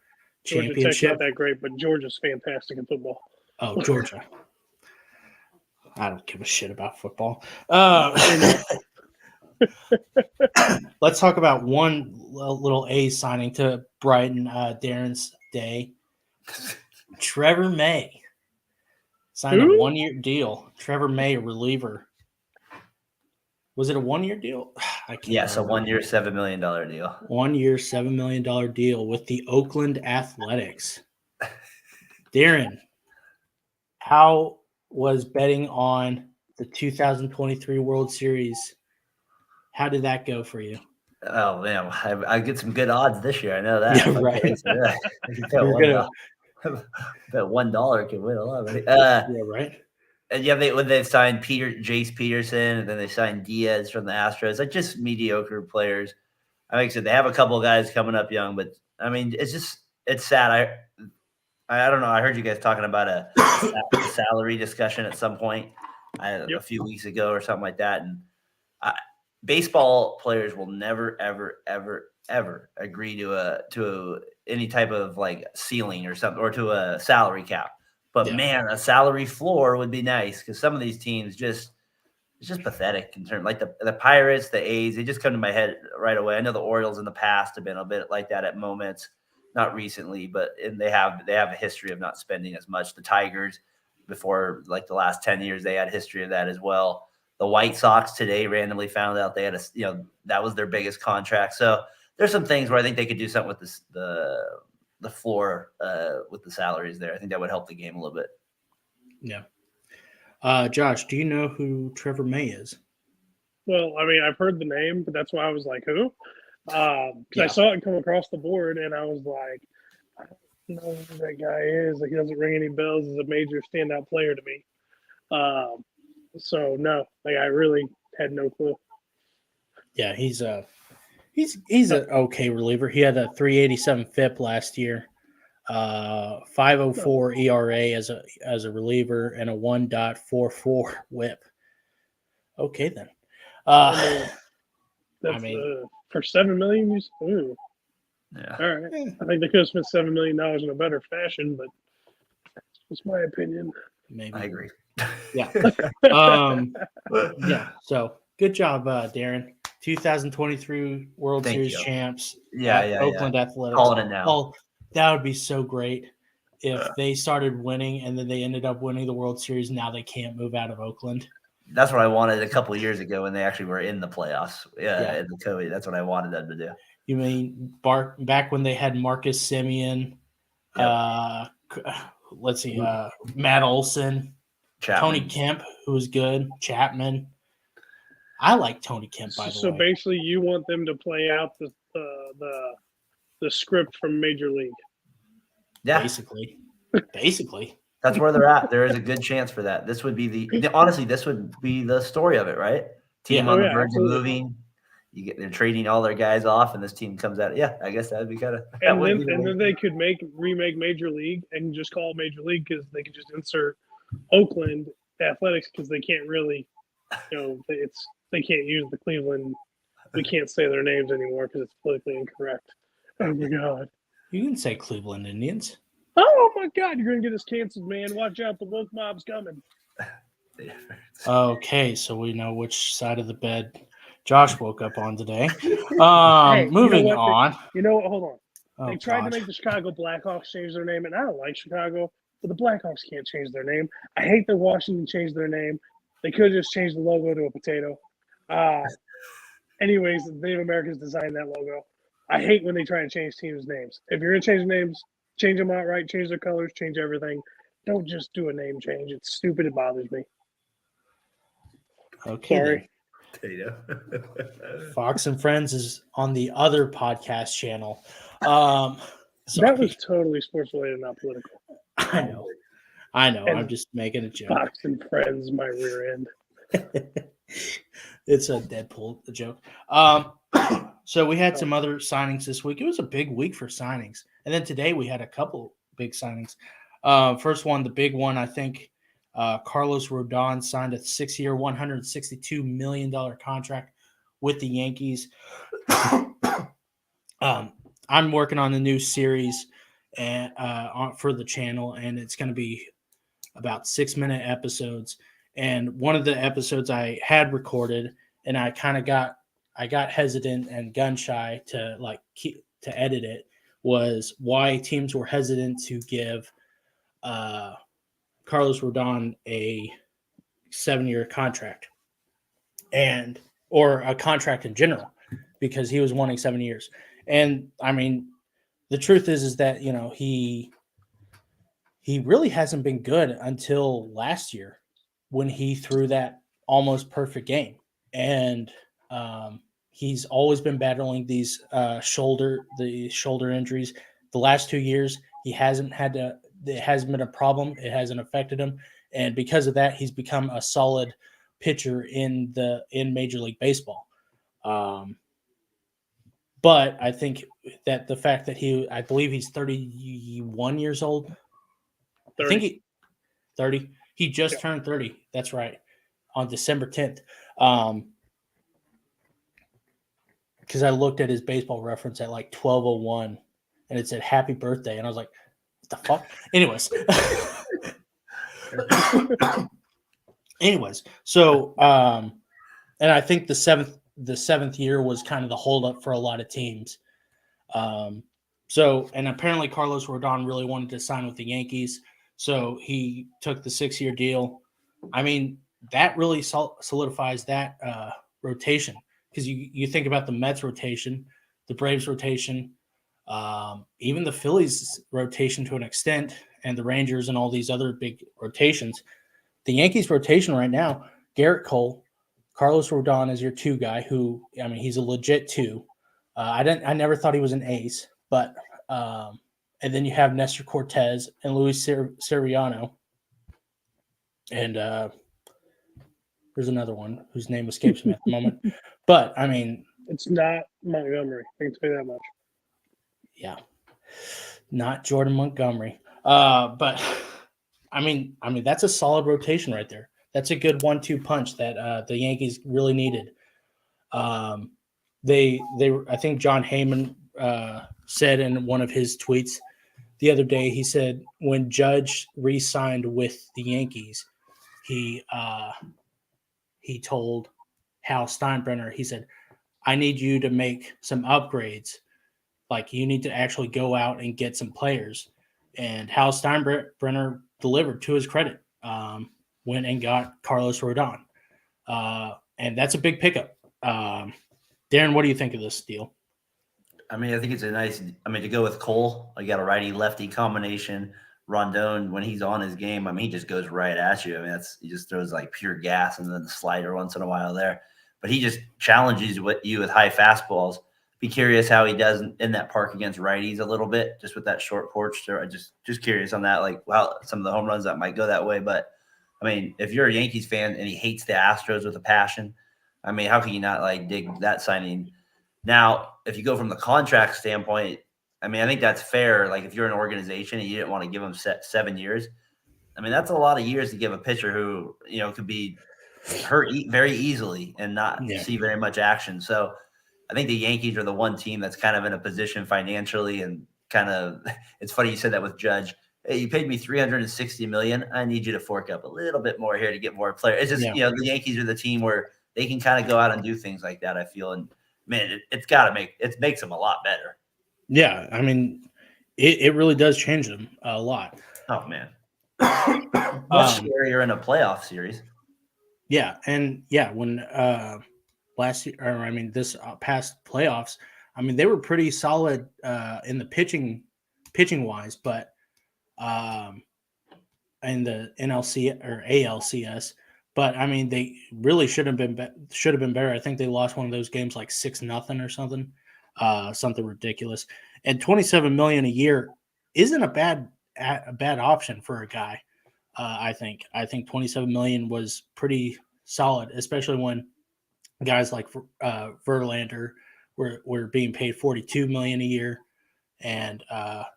Speaker 3: championship? Georgia Tech's not that great, but Georgia's fantastic in football.
Speaker 2: Oh, Georgia. I don't give a shit about football. Let's talk about one little A signing to brighten Darren's day. Trevor May signed a 1-year deal. Trevor May, a reliever. Was it a 1-year deal? I can't remember.
Speaker 4: So 1 year, $7 million deal.
Speaker 2: 1 year, $7 million deal with the Oakland Athletics. Darren, how was betting on the 2023 World Series? How did that go for you?
Speaker 4: Oh man, I get some good odds this year. I know that.
Speaker 2: Yeah,
Speaker 4: Okay,
Speaker 2: right.
Speaker 4: so, yeah, you bet
Speaker 2: We're gonna,
Speaker 4: bet $1 can win a lot of money.
Speaker 2: yeah, right.
Speaker 4: And yeah, when they signed Jace Peterson, and then they signed Diaz from the Astros, like just mediocre players. Like I said, they have a couple of guys coming up young, but I mean, it's sad. I don't know. I heard you guys talking about a salary discussion at some point a few weeks ago or something like that, and baseball players will never, ever, ever, ever agree to any type of like ceiling or something, or to a salary cap. But
Speaker 2: Yeah.
Speaker 4: man, a salary floor would be nice, because some of these teams it's just pathetic in terms, like the Pirates, the A's. They just come to my head right away. I know the Orioles in the past have been a bit like that at moments, not recently, but they have a history of not spending as much. The Tigers, before like the last 10 years, they had a history of that as well. The White Sox today randomly found out they had that was their biggest contract. So there's some things where I think they could do something with the floor with the salaries there. I think that would help the game a little bit.
Speaker 2: Yeah. Josh, do you know who Trevor May is?
Speaker 3: Well, I mean, I've heard the name, but that's why I was like, who? Because I saw it come across the board, and I was like, I don't know who that guy is. Like, he doesn't ring any bells as a major standout player to me. So no, like I really had no clue.
Speaker 2: Yeah, he's an okay reliever. He had a 387 FIP last year, 504 ERA as a reliever, and a 1.44 WHIP. Okay then.
Speaker 3: That's
Speaker 2: I mean,
Speaker 3: for $7 million. Ooh.
Speaker 4: Yeah.
Speaker 3: All right. I think they could have spent $7 million in a better fashion, but that's my opinion.
Speaker 2: maybe
Speaker 4: I agree.
Speaker 2: Yeah. Yeah. So good job, Darren. 2023 World
Speaker 4: Thank
Speaker 2: Series
Speaker 4: you.
Speaker 2: champs.
Speaker 4: Yeah.
Speaker 2: Oakland Athletics.
Speaker 4: Calling it now.
Speaker 2: Oh, that would be so great if they started winning and then they ended up winning the World Series. Now they can't move out of Oakland.
Speaker 4: That's what I wanted a couple of years ago when they actually were in the playoffs. Yeah. In the COVID. That's what I wanted them to do.
Speaker 2: You mean back when they had Marcus Semien,
Speaker 4: Yep.
Speaker 2: let's see, Matt Olson,
Speaker 4: Chapman.
Speaker 2: Tony Kemp, who was good, Chapman. I like Tony Kemp, by the way.
Speaker 3: So basically, you want them to play out the script from Major League.
Speaker 4: Yeah.
Speaker 2: Basically.
Speaker 4: That's where they're at. There is a good chance for that. This would be honestly, this would be the story of it, right? Team on the verge of moving. They're trading all their guys off, and this team comes out. Yeah, I guess that would be kind of.
Speaker 3: And then they could remake Major League and just call it Major League, because they could just insert Oakland Athletics, because they can't really, they can't use the Cleveland. We can't say their names anymore because it's politically incorrect. Oh my God!
Speaker 2: You can say Cleveland Indians.
Speaker 3: Oh my God! You're gonna get us canceled, man. Watch out, the woke mob's coming.
Speaker 2: Okay, so we know which side of the bed Josh woke up on today. Moving on.
Speaker 3: You know what? Hold on.
Speaker 2: Oh,
Speaker 3: they tried to make the Chicago Blackhawks change their name, and I don't like Chicago, but the Blackhawks can't change their name. I hate that Washington changed their name. They could have just changed the logo to a potato. Anyways, the Native Americans designed that logo. I hate when they try to change teams' names. If you're going to change names, change them outright, change their colors, change everything. Don't just do a name change. It's stupid. It bothers me.
Speaker 2: Okay.
Speaker 3: Sorry.
Speaker 2: Fox and Friends is on the other podcast channel.
Speaker 3: That was totally sports related, not political.
Speaker 2: I know. And I'm just making a joke.
Speaker 3: Fox and Friends, my rear end.
Speaker 2: It's a Deadpool joke. So we had some other signings this week. It was a big week for signings. And then today we had a couple big signings. First one, the big one, I think, Carlos Rodon signed a 6-year, $162 million contract with the Yankees. I'm working on the new series for the channel, and it's going to be about 6-minute episodes. And one of the episodes I had recorded, and I kind of got hesitant and gun shy to edit it, was why teams were hesitant to give Carlos Rodon a 7-year contract or a contract in general, because he was wanting 7 years. And I mean, the truth is that, he really hasn't been good until last year when he threw that almost perfect game. And He's always been battling these shoulder injuries. The last 2 years, he hasn't had to. It hasn't been a problem. It hasn't affected him, and because of that, he's become a solid pitcher in Major League Baseball. But I think that the fact that I believe he's 31 years old.
Speaker 3: 30.
Speaker 2: I think 30. He just turned 30. That's right, on December 10th. Because I looked at his baseball reference at like 12:01, and it said "Happy Birthday," and I was like, "What the fuck?" Anyways, so and I think the seventh year was kind of the holdup for a lot of teams. So, and apparently Carlos Rodon really wanted to sign with the Yankees, so he took the 6-year deal. I mean, that really solidifies that rotation, because you think about the Mets rotation, the Braves rotation, even the Phillies rotation to an extent, and the Rangers and all these other big rotations. The Yankees rotation right now, Garrett Cole, Carlos Rodon is your 2 guy, who, I mean, he's a legit 2. I never thought he was an ace, but and then you have Nestor Cortez and Luis Siriano, and there's another one whose name escapes me at the moment. But I mean,
Speaker 3: it's not Montgomery. I can tell you that much.
Speaker 2: Yeah, not Jordan Montgomery. But I mean that's a solid rotation right there. That's a good 1-2 punch that the Yankees really needed. I think John Heyman said in one of his tweets the other day, he said when Judge re-signed with the Yankees, he told Hal Steinbrenner, he said, "I need you to make some upgrades. Like, you need to actually go out and get some players." And Hal Steinbrenner delivered, to his credit. Went and got Carlos Rodon. And that's a big pickup. Darren, what do you think of this deal?
Speaker 4: I mean, I think it's to go with Cole, you got a righty-lefty combination. Rondon, when he's on his game, I mean, he just goes right at you. I mean, he just throws like pure gas and then the slider once in a while there. But he just challenges you with high fastballs. Be curious how he does in that park against righties a little bit, just with that short porch. There, just curious on that, like some of the home runs that might go that way. But I mean, if you're a Yankees fan and he hates the Astros with a passion, I mean, how can you not like dig that signing? Now, if you go from the contract standpoint, I mean, I think that's fair. Like if you're an organization and you didn't want to give him 7 years, I mean, that's a lot of years to give a pitcher who, could be hurt very easily and not see very much action. So I think the Yankees are the one team that's kind of in a position financially, and kind of, it's funny you said that with Judge. Hey, you paid me $360 million. I need you to fork up a little bit more here to get more players. It's just, the Yankees are the team where they can kind of go out and do things like that, I feel. And man, it makes them a lot better.
Speaker 2: Yeah. I mean, it really does change them a lot.
Speaker 4: Oh man. Much scarier in a playoff series.
Speaker 2: Yeah. And when, this past playoffs, I mean, they were pretty solid in the pitching wise, but in the NLC or ALCS, but I mean, they really should have been better. I think they lost one of those games like 6-0 or something, something ridiculous. And $27 million a year isn't a bad option for a guy. I think $27 million was pretty solid, especially when guys like Verlander were being paid $42 million a year, and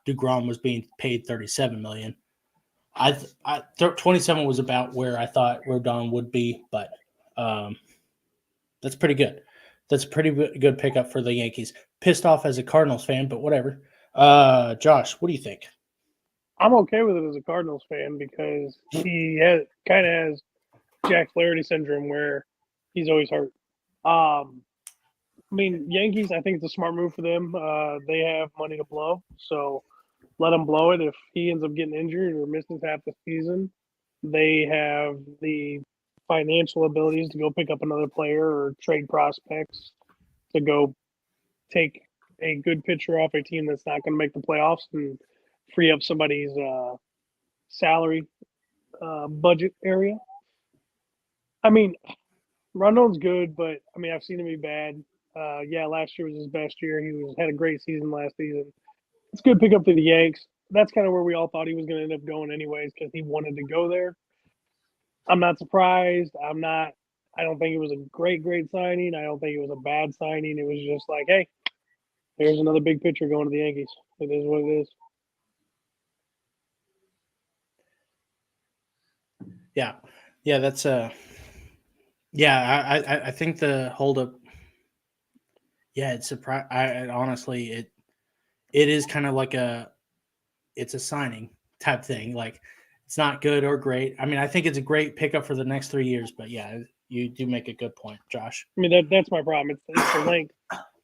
Speaker 2: DeGrom was being paid $37 million. 27 was about where I thought Rodon would be, but that's pretty good. That's a pretty good pickup for the Yankees. Pissed off as a Cardinals fan, but whatever. Josh, what do you think?
Speaker 3: I'm okay with it as a Cardinals fan because he kind of has Jack Flaherty syndrome where he's always hurt. I mean, Yankees, I think it's a smart move for them. They have money to blow, so let him blow it. If he ends up getting injured or misses half the season, they have the financial abilities to go pick up another player or trade prospects to go take a good pitcher off a team that's not going to make the playoffs and free up somebody's salary budget area. I mean, Rondon's good, but I mean, I've seen him be bad. Last year was his best year. Had a great season last season. It's a good pickup for the Yanks. That's kind of where we all thought he was going to end up going anyways because he wanted to go there. I'm not surprised. I don't think it was a great signing. I don't think it was a bad signing. It was just like, hey, here's another big pitcher going to the Yankees. It is what it is.
Speaker 2: Yeah, that's I think the holdup. Yeah, it's surprised. I honestly, it is kind of like it's a signing type thing. Like it's not good or great. I mean, I think it's a great pickup for the next 3 years. But yeah, you do make a good point, Josh.
Speaker 3: I mean, that's my problem. It's the length.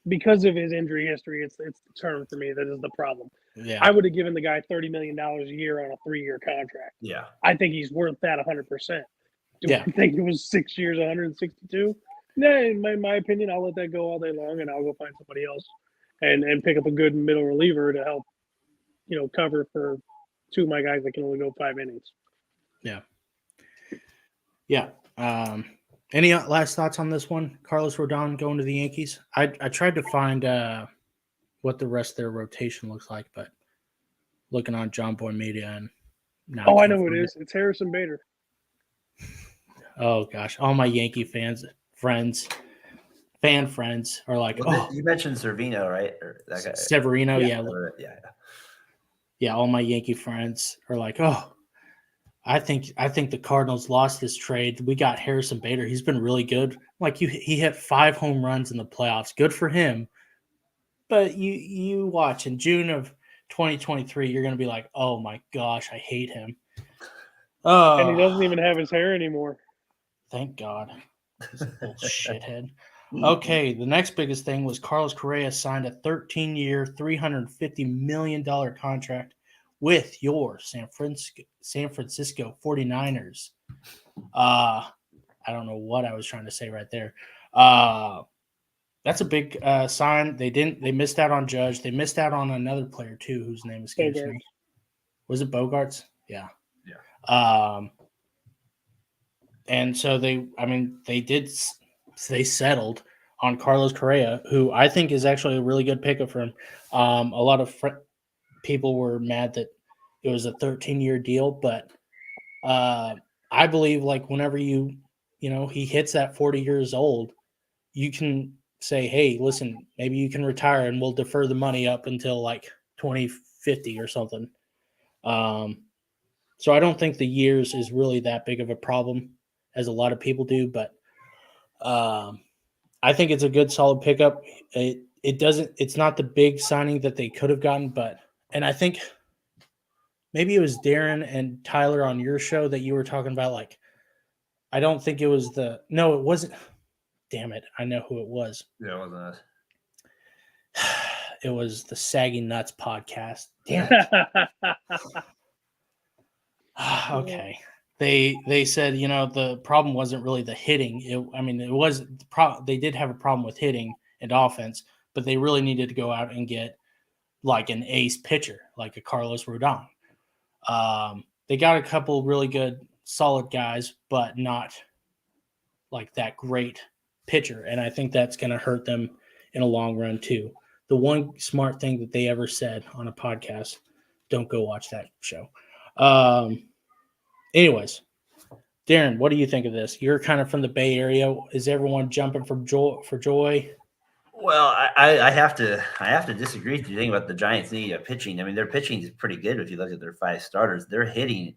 Speaker 3: Because of his injury history, it's the term for me that is the problem.
Speaker 2: Yeah,
Speaker 3: I would have given the guy $30 million a year on a 3-year contract.
Speaker 4: Yeah.
Speaker 3: I think he's worth that 100%. Do
Speaker 2: Yeah.
Speaker 3: I think it was 6 years, 162? Nah, in my opinion, I'll let that go all day long, and I'll go find somebody else and pick up a good middle reliever to help, cover for two of my guys that can only go 5 innings.
Speaker 2: Yeah. Any last thoughts on this one? Carlos Rodon going to the Yankees. I tried to find what the rest of their rotation looks like, but looking on John Boy Media and
Speaker 3: I know who it is. It's Harrison Bader.
Speaker 2: Oh gosh, all my Yankee friends are like,
Speaker 4: you mentioned Servino, right? Or that guy.
Speaker 2: Severino, yeah.
Speaker 4: Yeah.
Speaker 2: All my Yankee friends are like, oh, I think the Cardinals lost this trade. We got Harrison Bader. He's been really good. Like he hit 5 home runs in the playoffs. Good for him. But you watch in June of 2023, you're going to be like, oh my gosh, I hate him. Oh,
Speaker 3: and he doesn't even have his hair anymore.
Speaker 2: Thank God. This little shithead. Okay, the next biggest thing was Carlos Correa signed a 13-year, $350 million contract with your San Francisco 49ers. I don't know what I was trying to say right there. That's a big sign. They missed out on Judge. They missed out on another player too, whose name escapes me. Was it Bogarts? Yeah. And so they settled on Carlos Correa, who I think is actually a really good pickup for him. A lot of people were mad that it was a 13-year deal, but I believe like whenever he hits that 40 years old, you can say, hey, listen, maybe you can retire and we'll defer the money up until like 2050 or something. So I don't think the years is really that big of a problem as a lot of people do, but I think it's a good solid pickup. It's not the big signing that they could have gotten, and I think maybe it was Darren and Tyler on your show that you were talking about. Like, I don't think it was it wasn't. Damn it. I know who it was.
Speaker 4: Yeah, it wasn't us.
Speaker 2: It was the Saggy Nuts podcast. Damn it. Okay. They said, the problem wasn't really the hitting. They did have a problem with hitting and offense, but they really needed to go out and get like an ace pitcher, like a Carlos Rodon. They got a couple really good, solid guys, but not like that great pitcher. And I think that's going to hurt them in a long run too. The one smart thing that they ever said on a podcast, don't go watch that show. Anyways, Darren, what do you think of this? You're kind of from the Bay Area. Is everyone jumping for joy?
Speaker 4: Well, I have to disagree with you. Think about the Giants need a pitching. I mean, their pitching is pretty good if you look at their 5 starters. Their hitting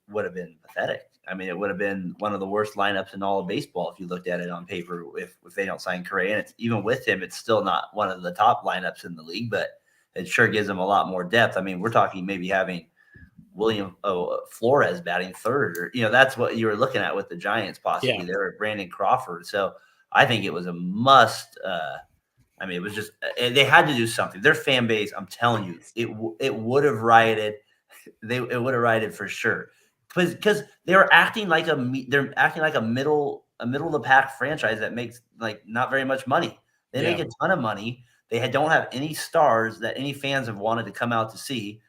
Speaker 4: would have been pathetic. I mean, it would have been one of the worst lineups in all of baseball if you looked at it on paper. If they don't sign Correa, and even with him, it's still not one of the top lineups in the league, but it sure gives them a lot more depth. I mean, we're talking maybe having William Flores batting third, or that's what you were looking at with the Giants possibly.
Speaker 2: Yeah.
Speaker 4: They were Brandon Crawford, so I think it was a must. I mean, it was just they had to do something. Their fan base, I'm telling you, it would have rioted. It would have rioted for sure, because they're acting like a middle of the pack franchise that makes like not very much money. They make a ton of money. They don't have any stars that any fans have wanted to come out to see.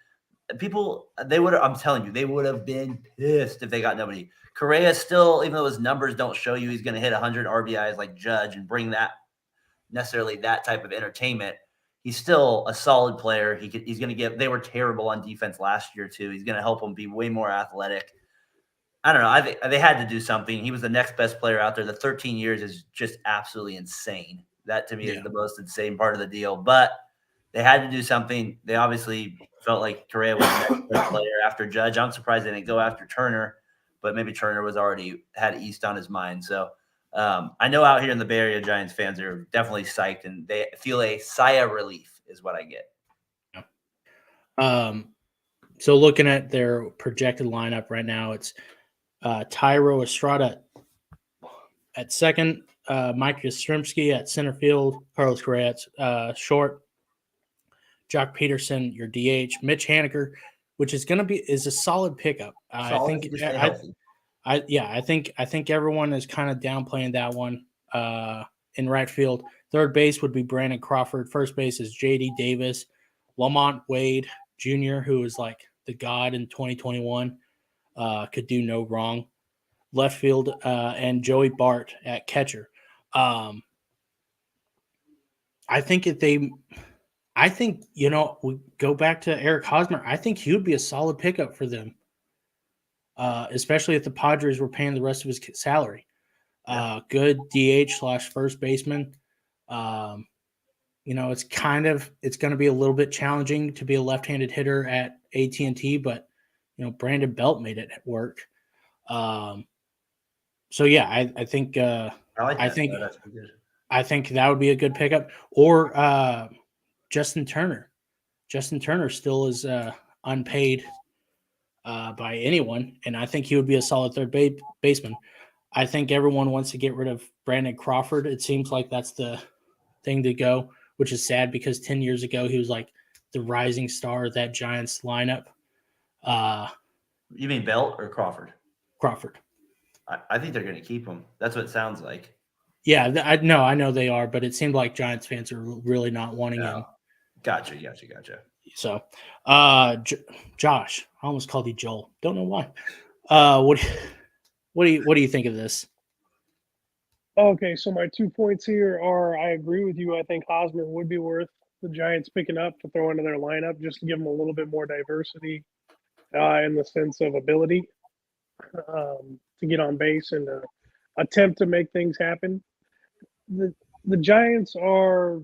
Speaker 4: People, I'm telling you, they would have been pissed if they got nobody. Correa still, even though his numbers don't show you he's going to hit 100 RBIs like Judge and bring that necessarily that type of entertainment, he's still a solid player. He's going to get. They were terrible on defense last year too. He's going to help them be way more athletic. I don't know. I think they had to do something. He was the next best player out there. The 13 years is just absolutely insane. That to me is the most insane part of the deal. But they had to do something. They obviously felt like Correa was the next best player after Judge. I'm surprised they didn't go after Turner, but maybe Turner was already had East on his mind. So I know out here in the Bay Area, Giants fans are definitely psyched, and they feel a sigh of relief is what I get.
Speaker 2: So looking at their projected lineup right now, it's Tyro Estrada at second, Mike Yastrzemski at center field, Carlos Correa at short, Jock Peterson, your DH, Mitch Haniger, which is a solid pickup. I think everyone is kind of downplaying that one. In right field, third base would be Brandon Crawford. First base is J.D. Davis, Lamont Wade Jr., who is like the god in 2021, could do no wrong. Left field, and Joey Bart at catcher. I think we go back to Eric Hosmer. I think he would be a solid pickup for them, especially if the Padres were paying the rest of his salary. Good DH/first baseman. It's going to be a little bit challenging to be a left-handed hitter at AT&T, but Brandon Belt made it work. So yeah, I think I think that would be a good pickup. Or Justin Turner. Justin Turner still is unpaid by anyone, and I think he would be a solid third baseman. I think everyone wants to get rid of Brandon Crawford. It seems like that's the thing to go, which is sad because 10 years ago he was like the rising star of that Giants lineup.
Speaker 4: You mean Belt or Crawford?
Speaker 2: Crawford.
Speaker 4: I think they're going to keep him. That's what it sounds like.
Speaker 2: Yeah, I know they are, but it seemed like Giants fans are really not wanting him.
Speaker 4: Gotcha.
Speaker 2: So, Josh, I almost called you Joel. Don't know why. What do you think of this?
Speaker 3: Okay, so my 2 points here are I agree with you. I think Hosmer would be worth the Giants picking up to throw into their lineup just to give them a little bit more diversity in the sense of ability to get on base and attempt to make things happen. The Giants are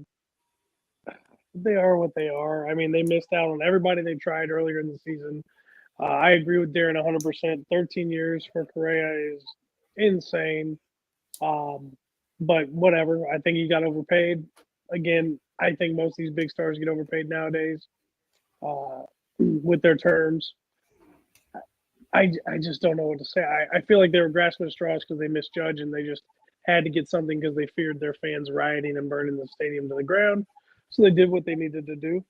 Speaker 3: what they are. I mean, they missed out on everybody they tried earlier in the season. I agree with Darren 100%. 13 years for Correa is insane. But whatever. I think he got overpaid. Again, I think most of these big stars get overpaid nowadays with their terms. I just don't know what to say. I feel like they were grasping at straws because they missed Judge and they just had to get something because they feared their fans rioting and burning the stadium to the ground. So they did what they needed to do.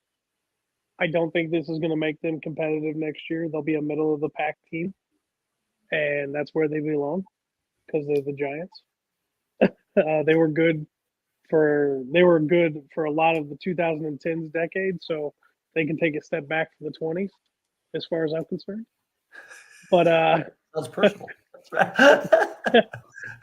Speaker 3: I don't think this is going to make them competitive next year. They'll be a middle of the pack team, and that's where they belong because they're the Giants. They were good for a lot of the 2010s decade, so they can take a step back for the 20s, as far as I'm concerned. But
Speaker 4: that's personal.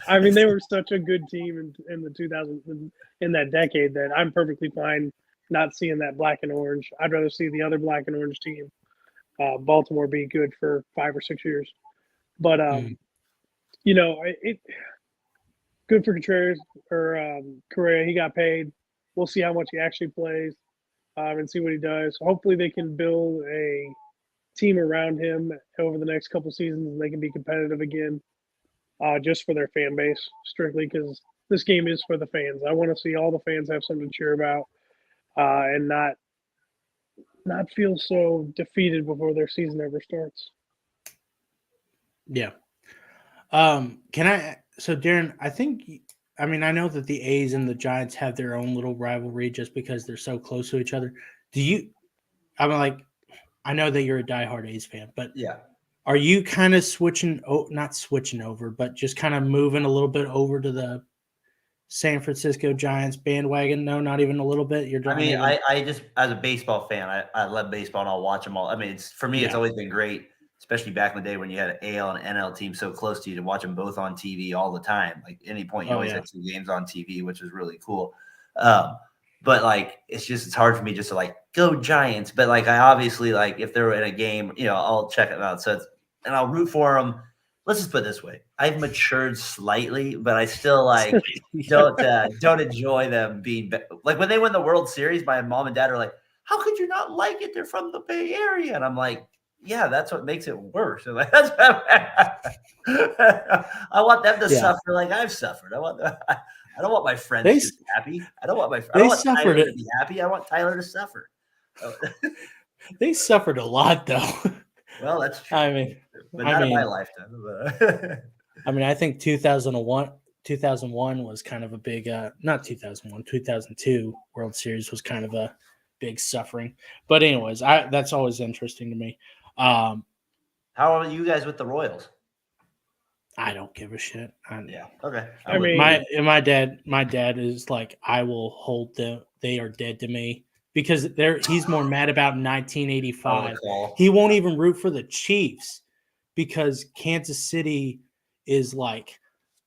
Speaker 3: I mean, they were such a good team in the 2000s in that decade that I'm perfectly fine not seeing that black and orange. I'd rather see the other black and orange team, Baltimore, be good for 5 or 6 years. But good for Contreras or Correa. He got paid. We'll see how much he actually plays and see what he does. Hopefully, they can build a team around him over the next couple seasons and they can be competitive again, just for their fan base, strictly because this game is for the fans. I want to see all the fans have something to cheer about and not feel so defeated before their season ever starts.
Speaker 2: Yeah. So Darren, I know that the A's and the Giants have their own little rivalry just because they're so close to each other. I know that you're a diehard A's fan, but
Speaker 4: yeah,
Speaker 2: are you kind of not switching over, but just kind of moving a little bit over to the San Francisco Giants bandwagon? No, not even a little bit.
Speaker 4: I just, as a baseball fan, I love baseball and I'll watch them all. I mean, it's always been great, especially back in the day when you had an AL and NL team so close to you to watch them both on TV all the time. Like any point, you always had 2 games on TV, which is really cool. But like, it's hard for me just to like go Giants. But like, I obviously like if they're in a game, I'll check it out. And I'll root for them. Let's just put it this way: I've matured slightly, but I still like don't enjoy them being like when they win the World Series. My mom and dad are like, "How could you not like it? They're from the Bay Area," and I'm like, "Yeah, that's what makes it worse." And like, that's I want them to suffer like I've suffered. I don't want my friends to be happy. I don't want Tyler to be happy. I want Tyler to suffer.
Speaker 2: They suffered a lot, though.
Speaker 4: Well, that's true.
Speaker 2: But
Speaker 4: not in my lifetime.
Speaker 2: I think 2001 was kind of a big, not 2001, 2002 World Series was kind of a big suffering. But anyways, that's always interesting to me.
Speaker 4: How are you guys with the Royals?
Speaker 2: I don't give a shit.
Speaker 4: Yeah. Okay.
Speaker 3: I mean,
Speaker 2: my dad is like, I will hold them. They are dead to me because he's more mad about 1985. He won't even root for the Chiefs because Kansas City is like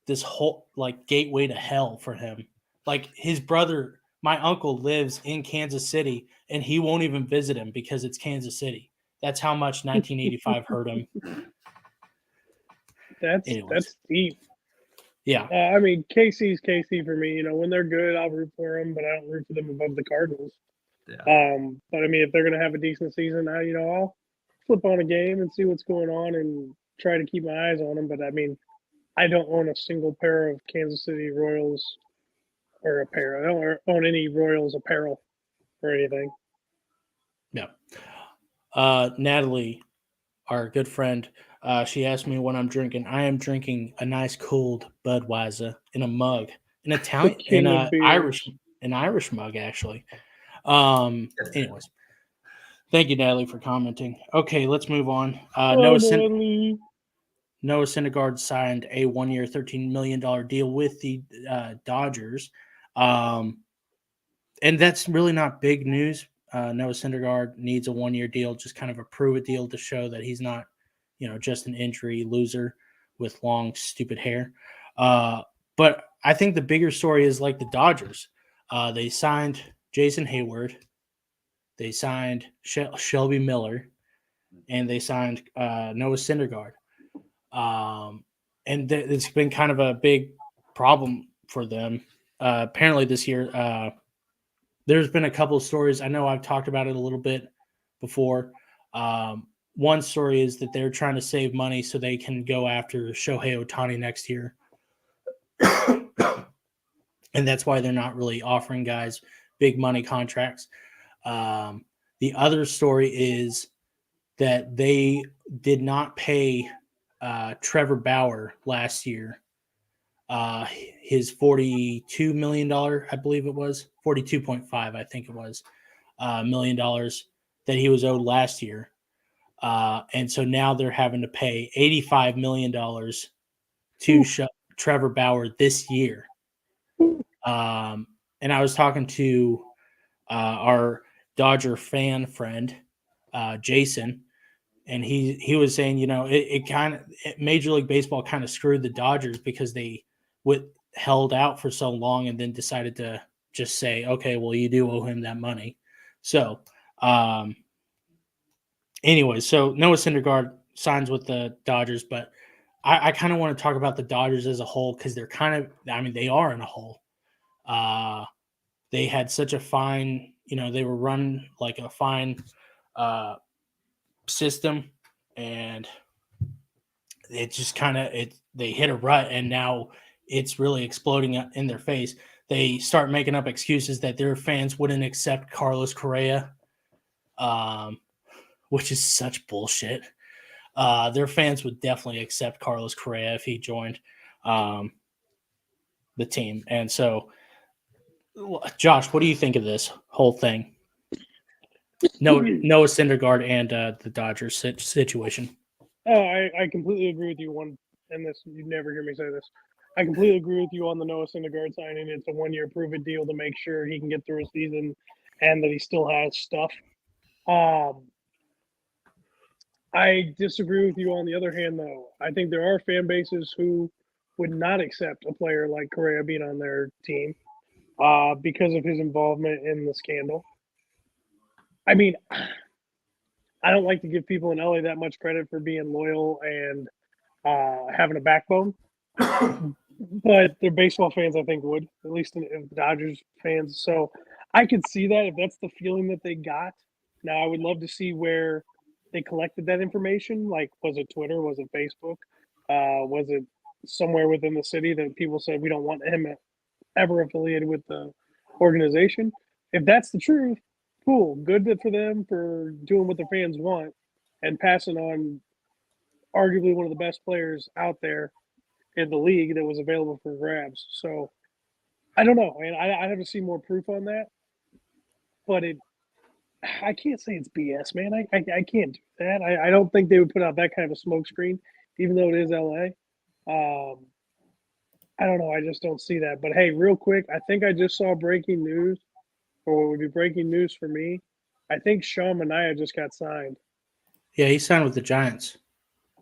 Speaker 2: this whole like gateway to hell for him. Like his brother, my uncle lives in Kansas City and he won't even visit him because it's Kansas City. That's how much 1985 hurt him.
Speaker 3: That's deep.
Speaker 2: Yeah.
Speaker 3: I mean, KC's KC for me. When they're good, I'll root for them, but I don't root for them above the Cardinals.
Speaker 4: Yeah.
Speaker 3: But I mean, if they're going to have a decent season, I'll flip on a game and see what's going on and try to keep my eyes on them. But I mean, I don't own a single pair of Kansas City Royals or a pair. I don't own any Royals apparel or anything.
Speaker 2: Yeah. Natalie, our good friend, she asked me what I'm drinking. I am drinking a nice cold Budweiser in a mug, an Irish mug actually. Anyways, thank you, Natalie, for commenting. Okay, let's move on. Noah Syndergaard signed a 1-year, $13 million deal with the Dodgers, and that's really not big news. Noah Syndergaard needs a 1-year deal, just kind of a prove-it deal to show that he's not, just an injury loser with long, stupid hair. But I think the bigger story is like the Dodgers. They signed Jason Hayward. They signed Shelby Miller. And they signed Noah Syndergaard. And it's been kind of a big problem for them. Apparently this year, there's been a couple of stories. I know I've talked about it a little bit before. One story is that they're trying to save money so they can go after Shohei Ohtani next year. And that's why they're not really offering guys big money contracts. The other story is that they did not pay Trevor Bauer last year his $42 million, I believe it was, 42.5, I think it was, $1 million that he was owed last year. And so now they're having to pay $85 million to Trevor Bauer this year. And I was talking to our Dodger fan friend, Jason, and he was saying, Major League Baseball kind of screwed the Dodgers because they held out for so long and then decided to just say, okay, well, you do owe him that money. So, anyway, so Noah Syndergaard signs with the Dodgers, but I kind of want to talk about the Dodgers as a whole because they're they are in a hole. They had such a fine, they were run like a fine system, and it just they hit a rut, and now it's really exploding in their face. They start making up excuses that their fans wouldn't accept Carlos Correa, which is such bullshit. Their fans would definitely accept Carlos Correa if he joined the team. And so, Josh, what do you think of this whole thing? Noah Syndergaard and the Dodgers situation.
Speaker 3: Oh, I completely agree with you and this, you never hear me say this. I completely agree with you on the Noah Syndergaard signing. It's a 1-year prove-it deal to make sure he can get through a season and that he still has stuff. I disagree with you on the other hand, though. I think there are fan bases who would not accept a player like Correa being on their team. because of his involvement in the scandal. I mean, I don't like to give people in LA that much credit for being loyal and having a backbone, but their baseball fans, I think, would, at least in Dodgers fans. So I could see that if that's the feeling that they got. Now, I would love to see where they collected that information. Like, was it Twitter? Was it Facebook? Was it somewhere within the city that people said we don't want him ever affiliated with the organization? If that's the truth, cool. Good for them for doing what the fans want and passing on arguably one of the best players out there in the league that was available for grabs. So I don't know, and I have to see more proof on that. But I can't say it's BS, man. I can't do that. I don't think they would put out that kind of a smokescreen, even though it is LA. I don't know. I just don't see that. But hey, real quick, I think I just saw breaking news, or what would be breaking news for me. I think Sean Manaea just got signed.
Speaker 2: Yeah, he signed with the Giants.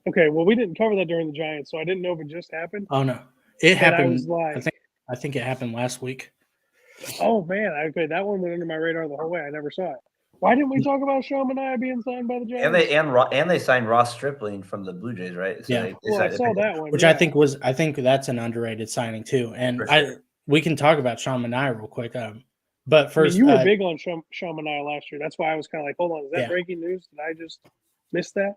Speaker 3: Okay, well, we didn't cover that during the Giants, so I didn't know if it just happened.
Speaker 2: Oh no, it
Speaker 3: And
Speaker 2: happened.
Speaker 3: I was like,
Speaker 2: I think it happened last week.
Speaker 3: oh man, okay, that one went under my radar the whole way. I never saw it. Why didn't we talk about Sean Manaea being signed by the Giants?
Speaker 4: And they signed Ross Stripling from the Blue Jays, right? So
Speaker 2: Yeah.
Speaker 3: Well, I saw that one,
Speaker 2: which
Speaker 3: yeah.
Speaker 2: I think that's an underrated signing too. And
Speaker 4: For sure.
Speaker 2: we can talk about Sean Manaea real quick. But
Speaker 3: I
Speaker 2: first,
Speaker 3: mean, you were big on Sean Manaea last year. That's why I was kind of like, hold on, is that
Speaker 2: Yeah.
Speaker 3: breaking news? Did I just miss that?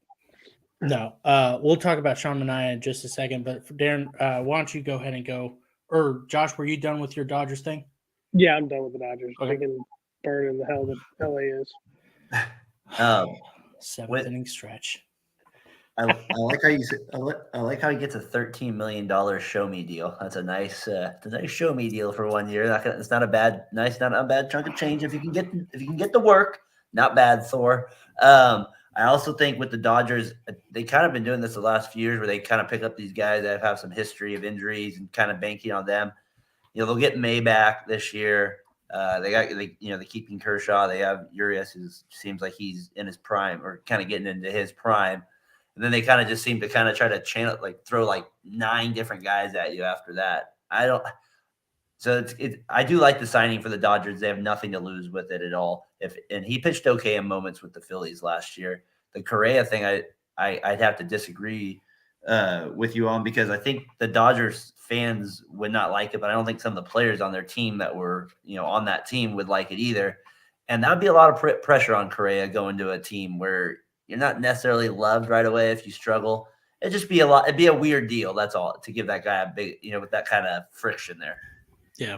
Speaker 2: No, we'll talk about Sean Manaea in just a second. But for Darren, why don't you go ahead and go? Or Josh, were you done with your Dodgers thing?
Speaker 3: Yeah, I'm done with the Dodgers.
Speaker 2: Okay.
Speaker 3: They can burn in the hell that LA is.
Speaker 2: Seventh inning stretch.
Speaker 4: I like how you said, I like how he gets a $13 million show me deal. That's a nice show me deal for 1 year. It's not a bad chunk of change if you can get the work. Not bad, Thor. I also think with the Dodgers, they kind of been doing this the last few years where they kind of pick up these guys that have some history of injuries and kind of banking on them. They'll get May back this year. They're keeping Kershaw. They have Urias, who seems like he's in his prime or kind of getting into his prime. And then they kind of just seem to kind of try to channel, throw 9 different guys at you after that. I do like the signing for the Dodgers. They have nothing to lose with it at all. And he pitched okay in moments with the Phillies last year. The Correa thing, I'd have to disagree with you on, because I think the Dodgers fans would not like it, but I don't think some of the players on their team that were on that team would like it either. And that would be a lot of pressure on Correa going to a team where you're not necessarily loved right away if you struggle. It'd be a weird deal. That's all, to give that guy a big, with that kind of friction there.
Speaker 2: Yeah,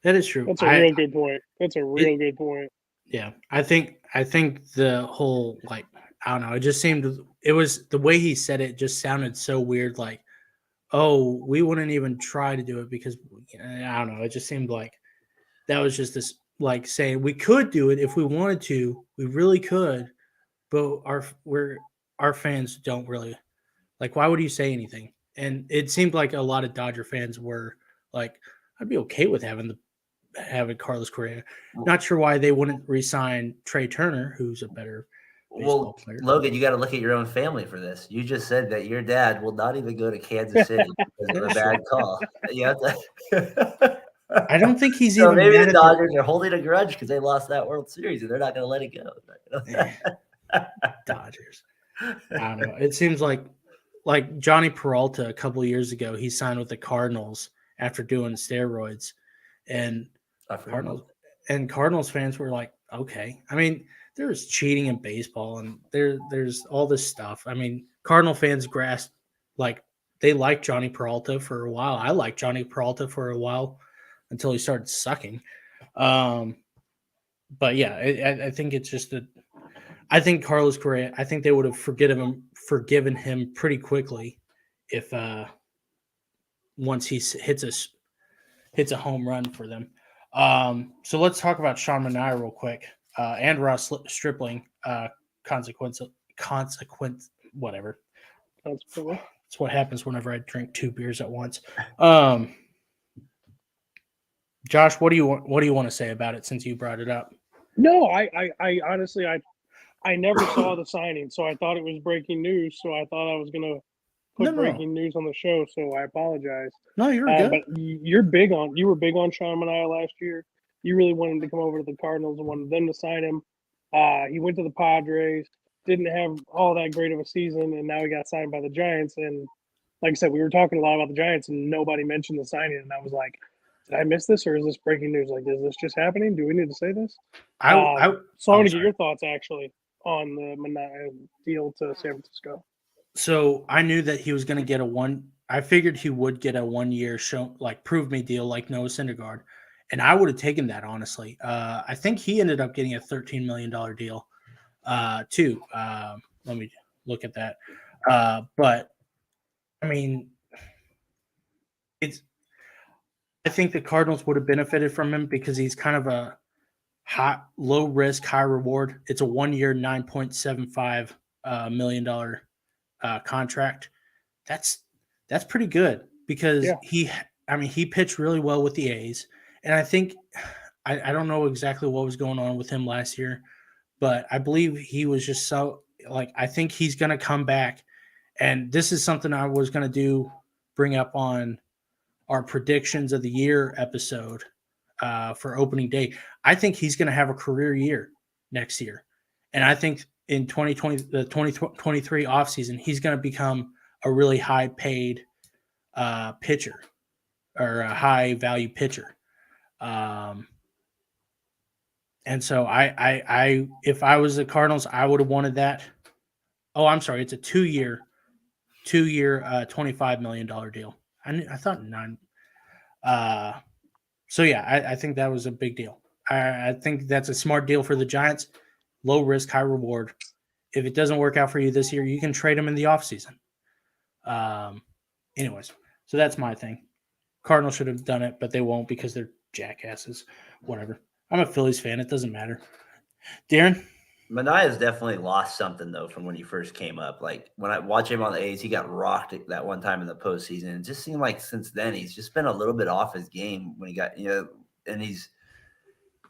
Speaker 2: that is true.
Speaker 3: That's a real good point. That's a real good point.
Speaker 2: Yeah, I think the whole, I don't know, it just seemed, it was the way he said it just sounded so weird. Like, oh, we wouldn't even try to do it because, I don't know. It just seemed like that was just this, saying we could do it if we wanted to. We really could, but our fans don't really, why would you say anything? And it seemed like a lot of Dodger fans were like, I'd be okay with having Carlos Correa. Not sure why they wouldn't re-sign Trey Turner, who's a better baseball player.
Speaker 4: Logan, you got to look at your own family for this. You just said that your dad will not even go to Kansas City because of a bad call.
Speaker 2: I don't think he's
Speaker 4: so
Speaker 2: even.
Speaker 4: Maybe the Dodgers are holding a grudge because they lost that World Series and they're not going to let it go.
Speaker 2: Dodgers. I don't know. It seems like Johnny Peralta a couple of years ago, he signed with the Cardinals after doing steroids, and Cardinals fans were like, okay. I mean, there's cheating in baseball, and there's all this stuff. I mean, Cardinal fans grasped, they liked Johnny Peralta for a while. I liked Johnny Peralta for a while until he started sucking. But yeah, I think it's just that. I think Carlos Correa, I think they would have forgiven him pretty quickly if once he hits a home run for them. So let's talk about Sean Manaea real quick, and Ross Stripling. Consequence, whatever. That's what happens whenever I drink 2 beers at once. Josh, what do you want to say about it since you brought it up?
Speaker 3: No, I honestly, I never saw the signing, so I thought it was breaking news. So I thought I was gonna put
Speaker 2: No.
Speaker 3: breaking news on the show, so I apologize.
Speaker 2: No, you're good.
Speaker 3: But you were big on Sean Manaea last year. You really wanted him to come over to the Cardinals and wanted them to sign him. He went to the Padres, didn't have all that great of a season, and now he got signed by the Giants. And like I said, we were talking a lot about the Giants, and nobody mentioned the signing. And I was like, did I miss this, or is this breaking news? Like, is this just happening? Do we need to say this? So I want to get your thoughts actually on the Manaea deal to San Francisco.
Speaker 2: So I knew that he was going to get I figured he would get a 1 year prove me deal like Noah Syndergaard. And I would have taken that, honestly. I think he ended up getting a $13 million deal too. Let me look at that. But I mean, I think the Cardinals would have benefited from him because he's kind of a low risk, high reward. It's a 1 year, $9.75 million contract. That's pretty good because he pitched really well with the A's. And I think I don't know exactly what was going on with him last year, but I believe he was just I think he's going to come back. And this is something I was going to bring up on our predictions of the year episode for opening day. I think he's going to have a career year next year. And I think in 2020, the 2023 offseason, he's going to become a really high paid pitcher or a high value pitcher. And so I if I was the Cardinals, I would have wanted that. Oh, I'm sorry. It's a 2 year, $25 million deal. I thought 9. So yeah, I think that was a big deal. I think that's a smart deal for the Giants. Low risk, high reward. If it doesn't work out for you this year, you can trade him in the offseason. Anyways, so that's my thing. Cardinals should have done it, but they won't because they're jackasses. Whatever. I'm a Phillies fan. It doesn't matter. Darren?
Speaker 4: Manaea's definitely lost something, though, from when he first came up. Like, when I watch him on the A's, he got rocked that one time in the postseason. It just seemed like since then he's just been a little bit off his game when he got, and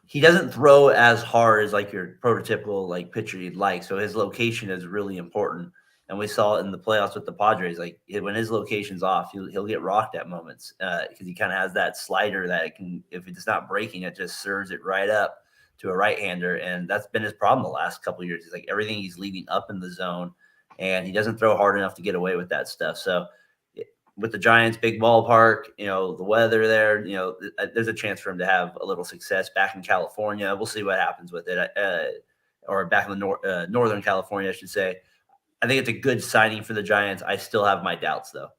Speaker 4: he doesn't throw as hard as like your prototypical like pitcher you'd like. So his location is really important. And we saw it in the playoffs with the Padres. Like when his location's off, he'll get rocked at moments because he kind of has that slider that it can, if it's not breaking, it just serves it right up to a right-hander. And that's been his problem the last couple of years. It's like everything he's leaving up in the zone, and he doesn't throw hard enough to get away with that stuff. So with the Giants' big ballpark, the weather there, there's a chance for him to have a little success back in California. We'll see what happens with it, or back in the Northern California, I should say. I think it's a good signing for the Giants. I still have my doubts, though.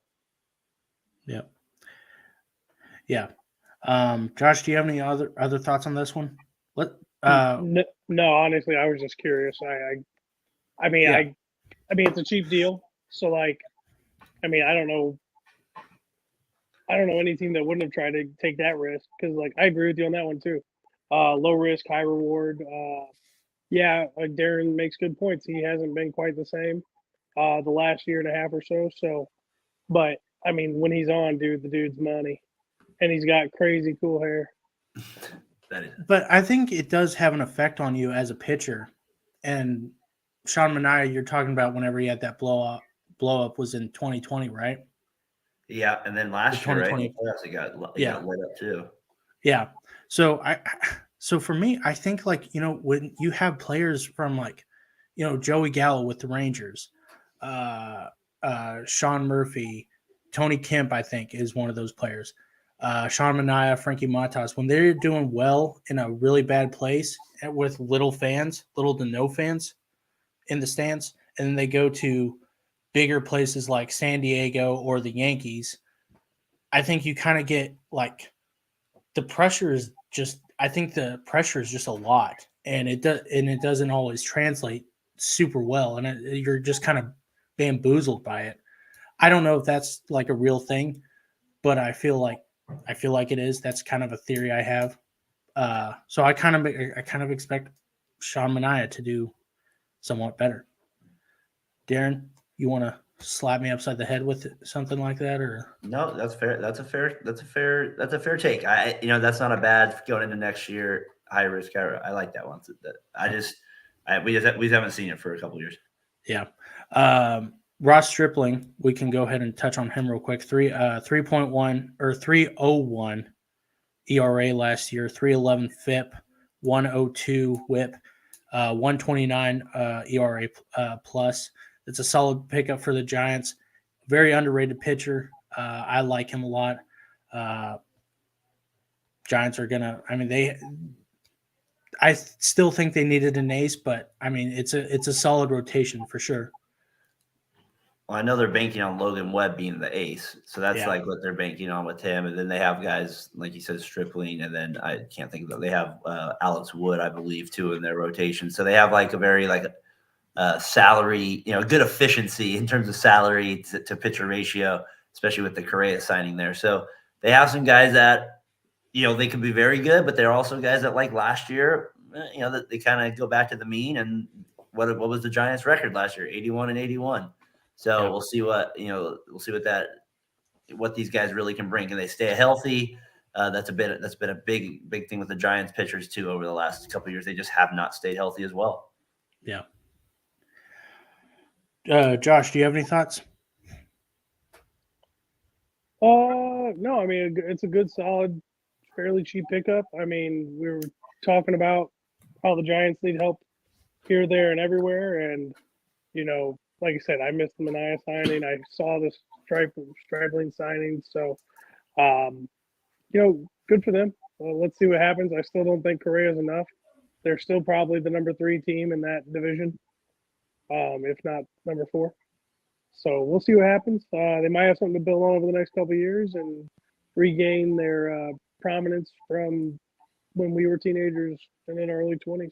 Speaker 2: Yeah. Josh, do you have any other thoughts on this one?
Speaker 3: No, honestly, I was just curious. I mean, it's a cheap deal, so I don't know any team that wouldn't have tried to take that risk because, I agree with you on that one too. Low risk, high reward. Darren makes good points. He hasn't been quite the same the last year and a half or so. So, but when he's on, the dude's money, and he's got crazy cool hair.
Speaker 2: But I think it does have an effect on you as a pitcher. And Sean Manaea, you're talking about whenever he had that blow up was in 2020, right?
Speaker 4: Yeah, and then last year, right? He got lit up too.
Speaker 2: Yeah. So for me, I think when you have players from Joey Gallo with the Rangers, Sean Murphy, Tony Kemp, I think is one of those players. Sean Manaea, Frankie Montas, when they're doing well in a really bad place with little to no fans in the stands, and then they go to bigger places like San Diego or the Yankees, I think you kind of get the pressure is just a lot, and it doesn't always translate super well, and you're just kind of bamboozled by it. I don't know if that's a real thing, but I feel like it is. That's kind of a theory I have. So I kind of expect Sean Manaea to do somewhat better. Darren, you want to slap me upside the head with something like that, or
Speaker 4: no? That's fair. That's a fair take. That's not a bad going into next year. High risk. I like that one. We haven't seen it for a couple of years.
Speaker 2: Yeah. Ross Stripling, we can go ahead and touch on him real quick. 3.1 or 3.01 ERA last year, 3.11 FIP, 1.02 WHIP, 1.29 ERA plus. It's a solid pickup for the Giants. Very underrated pitcher. I like him a lot. Giants are gonna. I mean, I still think they needed an ace, but I mean, it's a solid rotation for sure.
Speaker 4: Well, I know they're banking on Logan Webb being the ace, so that's
Speaker 2: Yeah.
Speaker 4: like what they're banking on with him. And then they have guys like you said, Stripling, and then I can't think of them. They have Alex Wood, I believe, too, in their rotation. So they have like a very salary, good efficiency in terms of salary to pitcher ratio, especially with the Correa signing there. So they have some guys that they could be very good, but they're also guys that like last year, that they kind of go back to the mean. And what was the Giants' record last year? 81-81. So we'll see what what these guys really can bring. Can they stay healthy? That's been a big thing with the Giants pitchers too over the last couple of years. They just have not stayed healthy as well.
Speaker 2: Yeah. Josh, do you have any thoughts?
Speaker 3: No, I mean, it's a good, solid, fairly cheap pickup. I mean, we were talking about how the Giants need help here, there, and everywhere. And, like I said, I missed the Mania signing. I saw this Stripling signing. So, good for them. Well, let's see what happens. I still don't think Correa is enough. They're still probably the number 3 team in that division, if not number 4. So we'll see what happens. They might have something to build on over the next couple of years and regain their prominence from when we were teenagers and in our early 20s.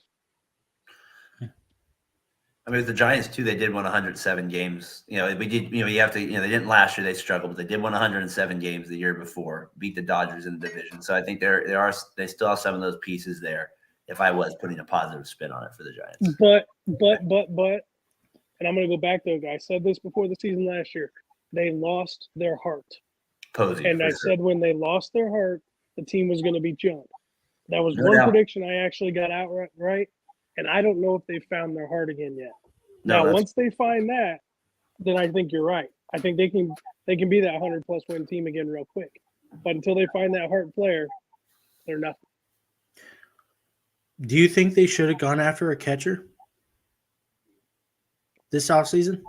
Speaker 4: I mean, with the Giants too, they did win 107 games. We did. You have to. They didn't last year. They struggled, but they did win 107 games the year before. Beat the Dodgers in the division. So I think they still have some of those pieces there. If I was putting a positive spin on it for the Giants,
Speaker 3: but, and I'm going to go back to it. I said this before the season last year. They lost their heart.
Speaker 4: Posey,
Speaker 3: and I said when they lost their heart, the team was going to be jumped. That was
Speaker 4: No
Speaker 3: one
Speaker 4: doubt.
Speaker 3: prediction I actually got outright right. And I don't know if they found their heart again yet.
Speaker 4: No,
Speaker 3: Now, once they find that, then I think you're right. I think they can be that 100+ win team again real quick. But until they find that heart player, they're nothing.
Speaker 2: Do you think they should have gone after a catcher this offseason?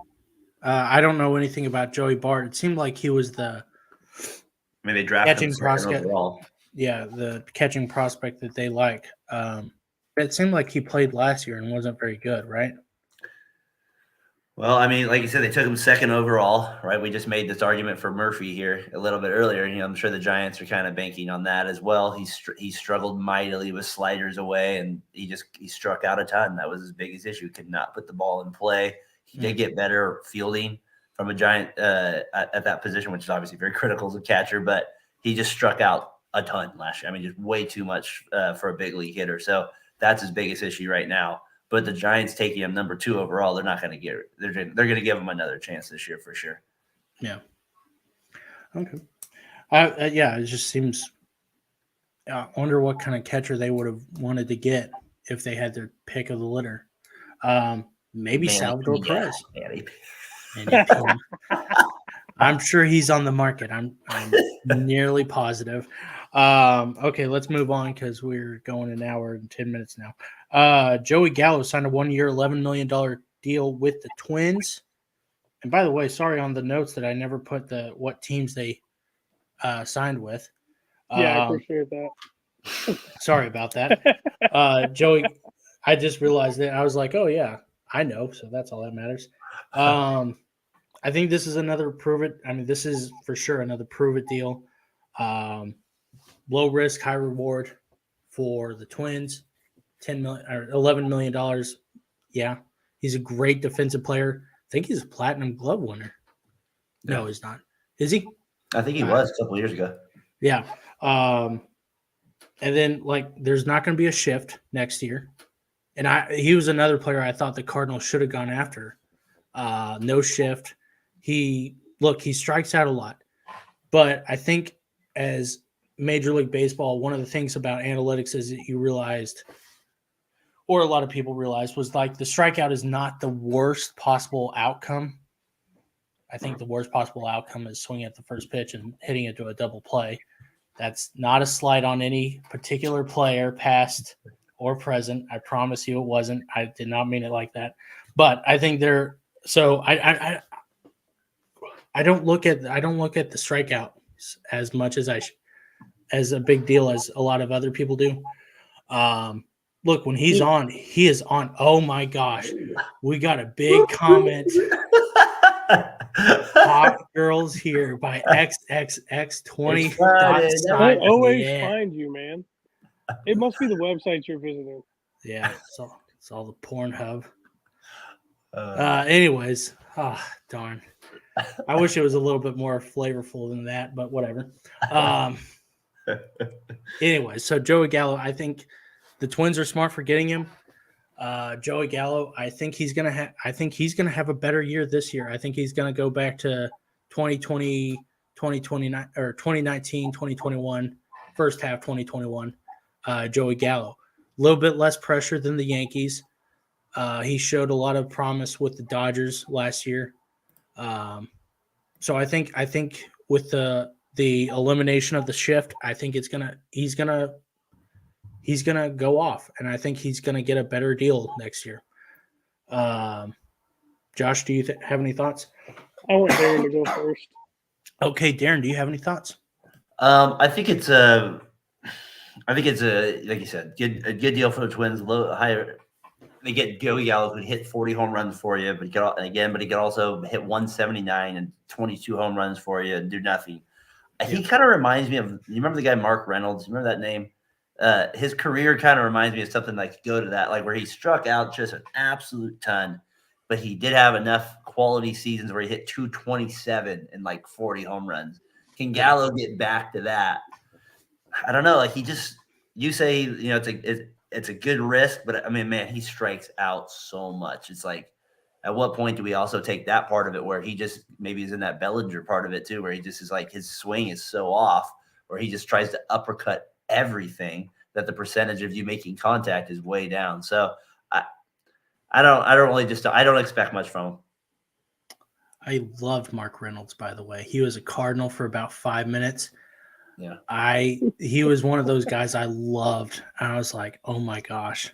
Speaker 2: I don't know anything about Joey Bart. It seemed like he was the
Speaker 4: maybe they drafted
Speaker 2: catching
Speaker 4: him second
Speaker 2: prospect.
Speaker 4: overall.
Speaker 2: Yeah, the catching prospect that they like. It seemed like he played last year and wasn't very good, right?
Speaker 4: Well, I mean, like you said, they took him second overall, right? We just made this argument for Murphy here a little bit earlier. I'm sure the Giants are kind of banking on that as well. He struggled mightily with sliders away, and he struck out a ton. That was his biggest issue. Could not put the ball in play. He did get better fielding from a Giant at that position, which is obviously very critical as a catcher, but he just struck out a ton last year. I mean, just way too much for a big league hitter. So that's his biggest issue right now. But the Giants taking him number 2 overall, they're not going to get it. They're going to give him another chance this year for sure.
Speaker 2: Yeah. Okay. It just seems. I wonder what kind of catcher they would have wanted to get if they had their pick of the litter. Maybe Salvador Perez. I'm sure he's on the market. I'm nearly positive. Okay, let's move on because we're going an hour and 10 minutes now. Joey Gallo signed a 1-year, $11 million deal with the Twins. And by the way, sorry on the notes that I never put what teams they signed with.
Speaker 3: Yeah, I appreciate that.
Speaker 2: Sorry about that. Joey, I just realized that. I was like, oh, yeah, I know. So that's all that matters. I think this is another prove it. I mean, this is for sure another prove it deal. Low risk, high reward for the Twins. $11 million. Yeah, he's a great defensive player. I think he's a platinum glove winner.
Speaker 4: Yeah.
Speaker 2: No, he's not. Is he?
Speaker 4: I think he was a couple of years ago.
Speaker 2: Yeah. And then there's not going to be a shift next year. And he was another player I thought the Cardinals should have gone after. No shift. He strikes out a lot. But I think as Major League Baseball, one of the things about analytics is that you realized, or a lot of people realized, was the strikeout is not the worst possible outcome I think the worst possible outcome is swinging at the first pitch and hitting it to a double play. That's not a slight on any particular player, past or present. I promise you it wasn't. I did not mean it like that. But I think they're so I don't look at the strikeout as much as as a big deal as a lot of other people do. Look, when he is on. Oh my gosh, we got a big comment. Hot girls here by XXX20.
Speaker 3: They always find you, man. It must be the website you're visiting.
Speaker 2: Yeah, it's all the Pornhub. Anyways, darn. I wish it was a little bit more flavorful than that, but whatever. Anyway, so Joey Gallo, I think the Twins are smart for getting him. Joey Gallo, I think he's gonna have a better year this year. I think he's gonna go back to 2020, 2029 or 2019, 2021, first half 2021. Joey Gallo, a little bit less pressure than the Yankees. He showed a lot of promise with the Dodgers last year. So I think with the elimination of the shift, I think he's gonna go off, and I think he's gonna get a better deal next year. Josh, do you have any thoughts?
Speaker 3: I want Darren to go first.
Speaker 2: Okay, Darren, do you have any thoughts?
Speaker 4: I think it's a like you said, a good deal for the Twins. Higher. They get Joey Gallo, who hit 40 home runs for you, but he could also hit 179 and 22 home runs for you and do nothing. Yeah. He kind of reminds me of, you remember the guy Mark Reynolds? You remember that name? His career kind of reminds me of something like go to that, like where he struck out just an absolute ton, but he did have enough quality seasons where he hit 227 and like 40 home runs. Can Gallo get back to that? I don't know. Like you say, it's a good risk, but I mean, man, he strikes out so much. It's like, at what point do we also take that part of it where he just maybe is in that Bellinger part of it too, where he just is like, his swing is so off, where he just tries to uppercut everything that the percentage of you making contact is way down. So I don't expect much from him.
Speaker 2: I loved Mark Reynolds, by the way. He was a Cardinal for about 5 minutes.
Speaker 4: Yeah.
Speaker 2: He was one of those guys I loved. I was like, oh my gosh.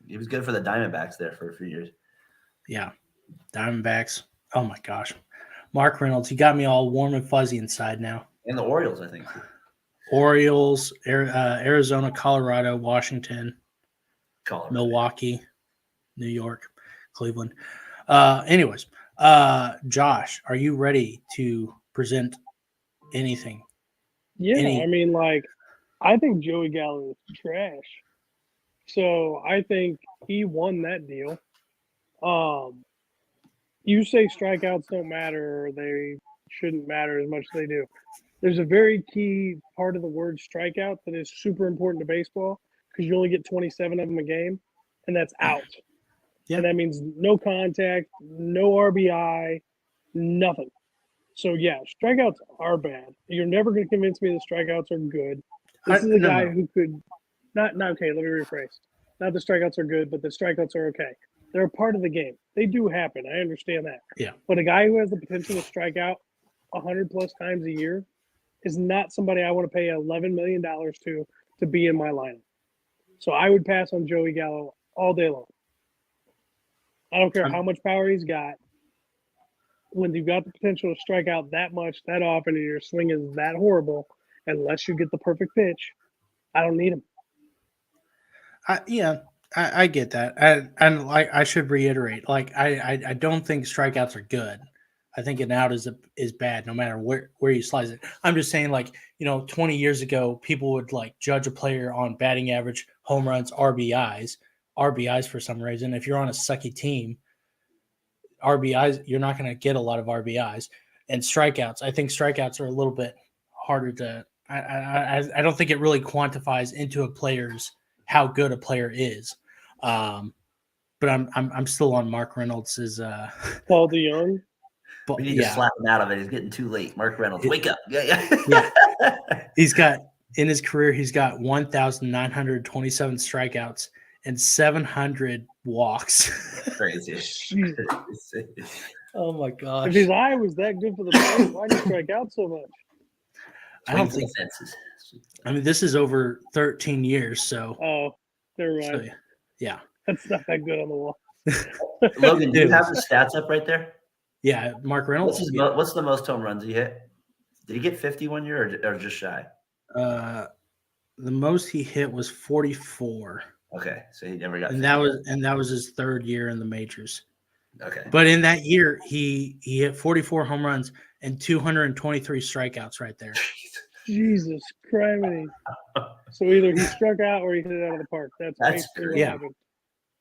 Speaker 4: He was good for the Diamondbacks there for a few years.
Speaker 2: Yeah. Diamondbacks. Oh my gosh. Mark Reynolds, he got me all warm and fuzzy inside now.
Speaker 4: And the Orioles, I think.
Speaker 2: Orioles, Arizona, Colorado, Washington, Milwaukee, New York, Cleveland. Anyways, Josh, are you ready to present anything?
Speaker 3: Yeah, I mean, I think Joey Gallo is trash. So I think he won that deal. You say strikeouts don't matter, or they shouldn't matter as much as they do. There's a very key part of the word strikeout that is super important to baseball because you only get 27 of them a game, and that's out. Yeah. And that means no contact, no RBI, nothing. So, yeah, strikeouts are bad. You're never going to convince me that strikeouts are good. This is a guy who could – not okay, let me rephrase. Not the strikeouts are good, but the strikeouts are okay. They're a part of the game. They do happen. I understand that.
Speaker 2: Yeah.
Speaker 3: But a guy who has the potential to strike out 100-plus times a year is not somebody I want to pay $11 million to be in my lineup. So I would pass on Joey Gallo all day long. I don't care how much power he's got. When you've got the potential to strike out that much, that often, and your swing is that horrible, unless you get the perfect pitch, I don't need him.
Speaker 2: I get that. And I should reiterate, I don't think strikeouts are good. I think an out is bad no matter where you slice it. I'm just saying, 20 years ago, people would judge a player on batting average, home runs, RBIs for some reason. If you're on a sucky team, RBIs, you're not going to get a lot of RBIs. And strikeouts, I think strikeouts are a little bit harder to – I don't think it really quantifies into a player's how good a player is. But I'm still on Mark Reynolds'
Speaker 3: Paul DeYoung.
Speaker 4: We need to slap him out of it. He's getting too late. Mark Reynolds, wake up. Yeah.
Speaker 2: He's got – in his career, he's got 1,927 strikeouts and 700 walks.
Speaker 4: Crazy.
Speaker 2: Oh my
Speaker 3: If
Speaker 2: gosh!
Speaker 3: his eye was that good for the Braves, why did he strike out so much?
Speaker 2: I don't
Speaker 4: Swing
Speaker 2: think.
Speaker 4: for the fences.
Speaker 2: I mean, this is over 13 years, so
Speaker 3: Oh, never mind.
Speaker 2: yeah.
Speaker 3: That's not that good on the wall.
Speaker 4: Logan, do you have
Speaker 2: Anyways.
Speaker 4: the stats up right there?
Speaker 2: Yeah, Mark Reynolds. Yeah.
Speaker 4: What's the most home runs he hit? Did he get 50 one year or just shy?
Speaker 2: The most he hit was 44,
Speaker 4: Okay, so he never got
Speaker 2: and
Speaker 4: 50.
Speaker 2: that was his third year in the majors.
Speaker 4: Okay.
Speaker 2: But in that year, he hit 44 home runs and 223 strikeouts right there.
Speaker 3: Jesus Christ. So either he struck out or he hit it out of the park. That's basically what
Speaker 4: great.
Speaker 3: happened.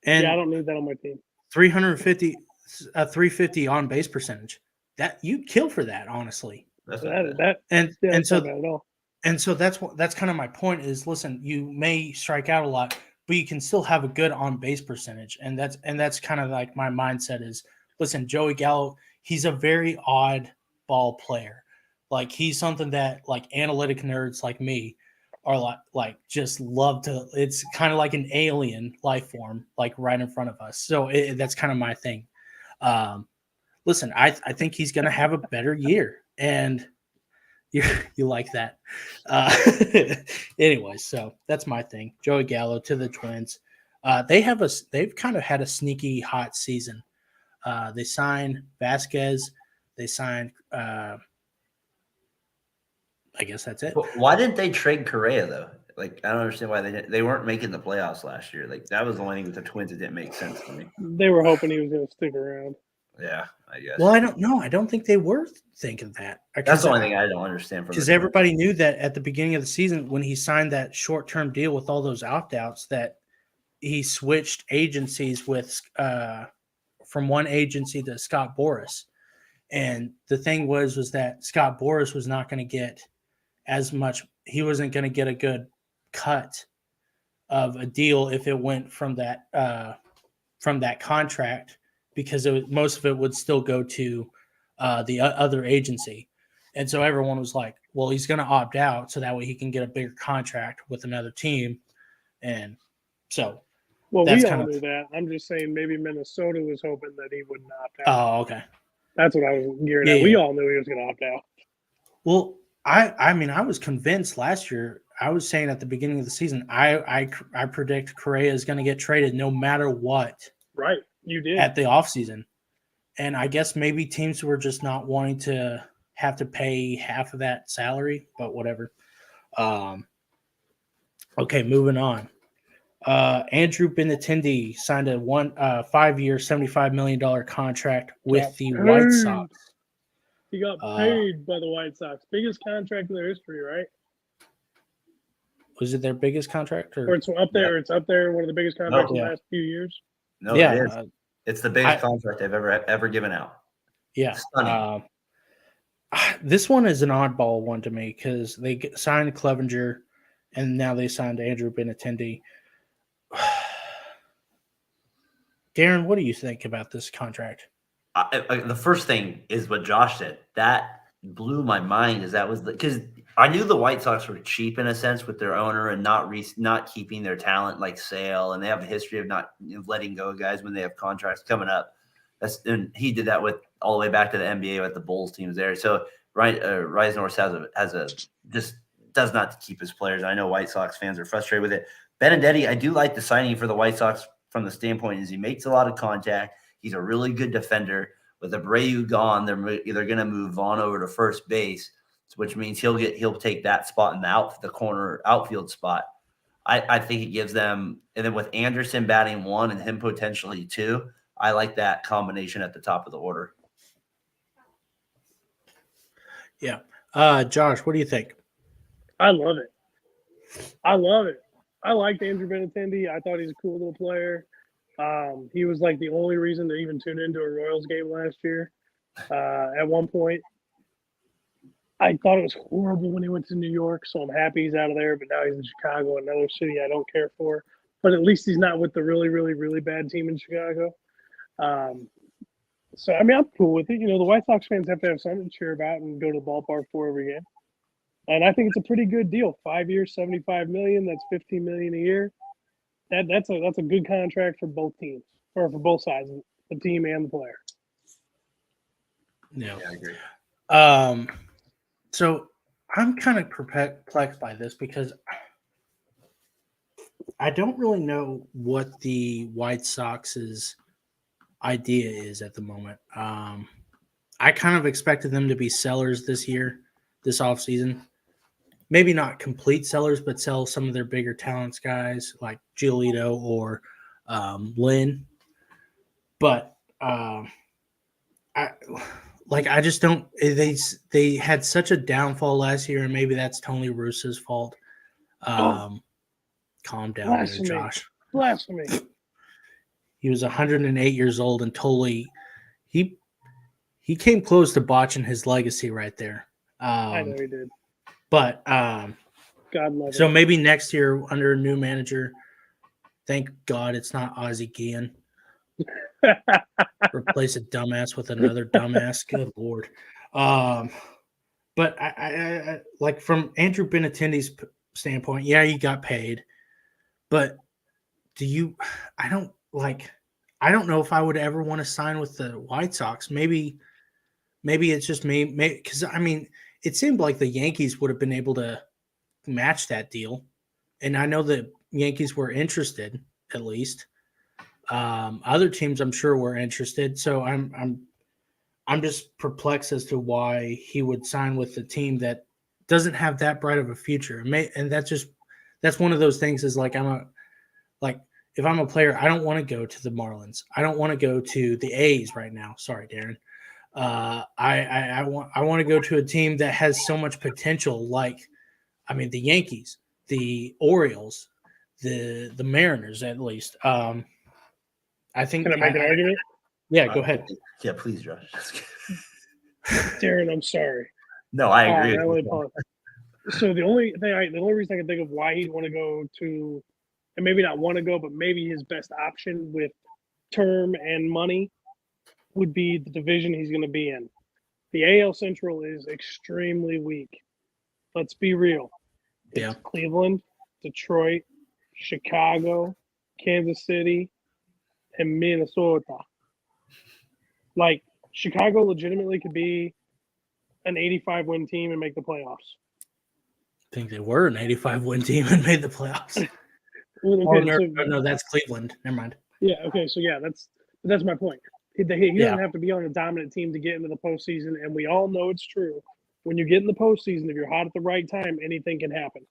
Speaker 2: And
Speaker 3: Yeah, I don't need that on my team.
Speaker 2: 350 on base percentage. That you'd kill for that, honestly.
Speaker 4: That's not bad.
Speaker 3: That
Speaker 2: And
Speaker 3: yeah,
Speaker 2: and
Speaker 3: that's not
Speaker 2: so
Speaker 3: bad at all.
Speaker 2: and so that's kind of my point is listen, you may strike out a lot, but you can still have a good on base percentage. And that's kind of like my mindset is listen, Joey Gallo, he's a very odd ball player. Like he's something that like analytic nerds like me are like just love to. It's kind of like an alien life form, like right in front of us. So that's kind of my thing. Listen, I think he's going to have a better year, and you like that. Anyway, so that's my thing. Joey Gallo to the Twins. They've kind of had a sneaky hot season. They signed Vasquez. They signed. I guess that's it.
Speaker 4: But why didn't they trade Correa though? Like I don't understand why they weren't making the playoffs last year. Like that was the only thing with the Twins that didn't make sense to me.
Speaker 3: They were hoping he was going to stick around.
Speaker 4: Yeah, I guess.
Speaker 2: Well, I don't know. I don't think they were thinking that.
Speaker 4: That's the only thing I don't understand from
Speaker 2: Because
Speaker 4: the Twins.
Speaker 2: everybody knew that at the beginning of the season when he signed that short-term deal with all those opt-outs that he switched agencies with from one agency to Scott Boras. And the thing was that Scott Boras was not going to get as much. He wasn't going to get a good cut of a deal if it went from that contract because most of it would still go to the other agency. And so everyone was like, well, he's going to opt out so that way he can get a bigger contract with another team. And so
Speaker 3: Well,
Speaker 2: that's
Speaker 3: we all
Speaker 2: kind of
Speaker 3: knew that. I'm just saying maybe Minnesota was hoping that he would opt out.
Speaker 2: Oh, okay.
Speaker 3: That's what I was gearing at. We all knew he was going to opt out.
Speaker 2: Well, I mean, I was convinced last year. I was saying at the beginning of the season, I predict Correa is going to get traded no matter what.
Speaker 3: Right, you did.
Speaker 2: At the offseason. And I guess maybe teams were just not wanting to have to pay half of that salary, but whatever. Okay, moving on. Andrew Benintendi signed a 5-year, $75 million contract with the White Sox.
Speaker 3: He got paid by the White Sox. Biggest contract in their history, right?
Speaker 2: Was it their biggest contract?
Speaker 3: Or it's up there. Yeah. It's up there. One of the biggest contracts in the last few years.
Speaker 4: No, it is. It's the biggest contract they've ever given out.
Speaker 2: Yeah. This one is an oddball one to me because they signed Clevenger and now they signed Andrew Benintendi. Darren, what do you think about this contract?
Speaker 4: The first thing is what Josh said. That blew my mind. Because I knew the White Sox were cheap in a sense with their owner and not keeping their talent like Sale, and they have a history of not letting go of guys when they have contracts coming up. And he did that with all the way back to the NBA with the Bulls teams there. So Reisner just does not keep his players. I know White Sox fans are frustrated with it. Benintendi, I do like the signing for the White Sox from the standpoint is he makes a lot of contact. He's a really good defender. With Abreu gone, they're going to move Vaughn over to first base, which means he'll take that spot in the corner outfield spot. I think it gives them, and then with Anderson batting 1 and him potentially 2, I like that combination at the top of the order.
Speaker 2: Yeah. Josh, what do you think?
Speaker 3: I love it. I liked Andrew Benintendi. I thought he's a cool little player. He was like the only reason to even tune into a Royals game last year. At one point, I thought it was horrible when he went to New York, so I'm happy he's out of there. But now he's in Chicago, another city I don't care for. But at least he's not with the really, really, really bad team in Chicago. So, I mean, I'm cool with it. You know, the White Sox fans have to have something to cheer about and go to the ballpark for every game. And I think it's a pretty good deal. 5 years, $75 million. That's $15 million a year. That's a good contract for both teams, or for both sides, the team and the player.
Speaker 2: No.
Speaker 4: Yeah, I agree.
Speaker 2: So I'm kind of perplexed by this because I don't really know what the White Sox's idea is at the moment. I kind of expected them to be sellers this year, this offseason. Maybe not complete sellers, but sell some of their bigger talents guys like Giolito or Lynn. But I just don't. They had such a downfall last year, and maybe that's Tony Russo's fault. Calm down there,
Speaker 3: Blasphemy.
Speaker 2: Josh.
Speaker 3: Blasphemy.
Speaker 2: He was 108 years old and totally he came close to botching his legacy right there.
Speaker 3: I know he did.
Speaker 2: But
Speaker 3: God love
Speaker 2: so
Speaker 3: it.
Speaker 2: maybe next year under a new manager, thank God it's not Ozzie Guillen. Replace a dumbass with another dumbass. Good Lord. But I like from Andrew Benintendi's standpoint, yeah, you got paid. But I don't know if I would ever want to sign with the White Sox. Maybe it's just me. Because, I mean, it seemed like the Yankees would have been able to match that deal. And I know the Yankees were interested, at least. Other teams, I'm sure, were interested. So I'm just perplexed as to why he would sign with a team that doesn't have that bright of a future. And that's one of those things is like if I'm a player, I don't want to go to the Marlins. I don't want to go to the A's right now. Sorry, Darren. I want to go to a team that has so much potential. The Yankees, the Orioles, the Mariners, at least. I think.
Speaker 3: Can I make an argument?
Speaker 2: Yeah, go ahead.
Speaker 4: Yeah, please, Josh.
Speaker 3: Darren, I'm sorry.
Speaker 4: No, I agree.
Speaker 3: I really apologize. So the only reason I can think of why he'd want to go to, and maybe not want to go, but maybe his best option with term and money would be the division he's going to be in. The AL Central is extremely weak. Let's be real.
Speaker 2: Yeah.
Speaker 3: It's Cleveland, Detroit, Chicago, Kansas City, and Minnesota. Like, Chicago legitimately could be an 85-win team and make the playoffs.
Speaker 2: I think they were an 85-win team and made the playoffs. No, that's Cleveland. Never mind.
Speaker 3: Yeah, okay, so yeah, that's my point. He doesn't have to be on a dominant team to get into the postseason, and we all know it's true. When you get in the postseason, if you're hot at the right time, anything can happen.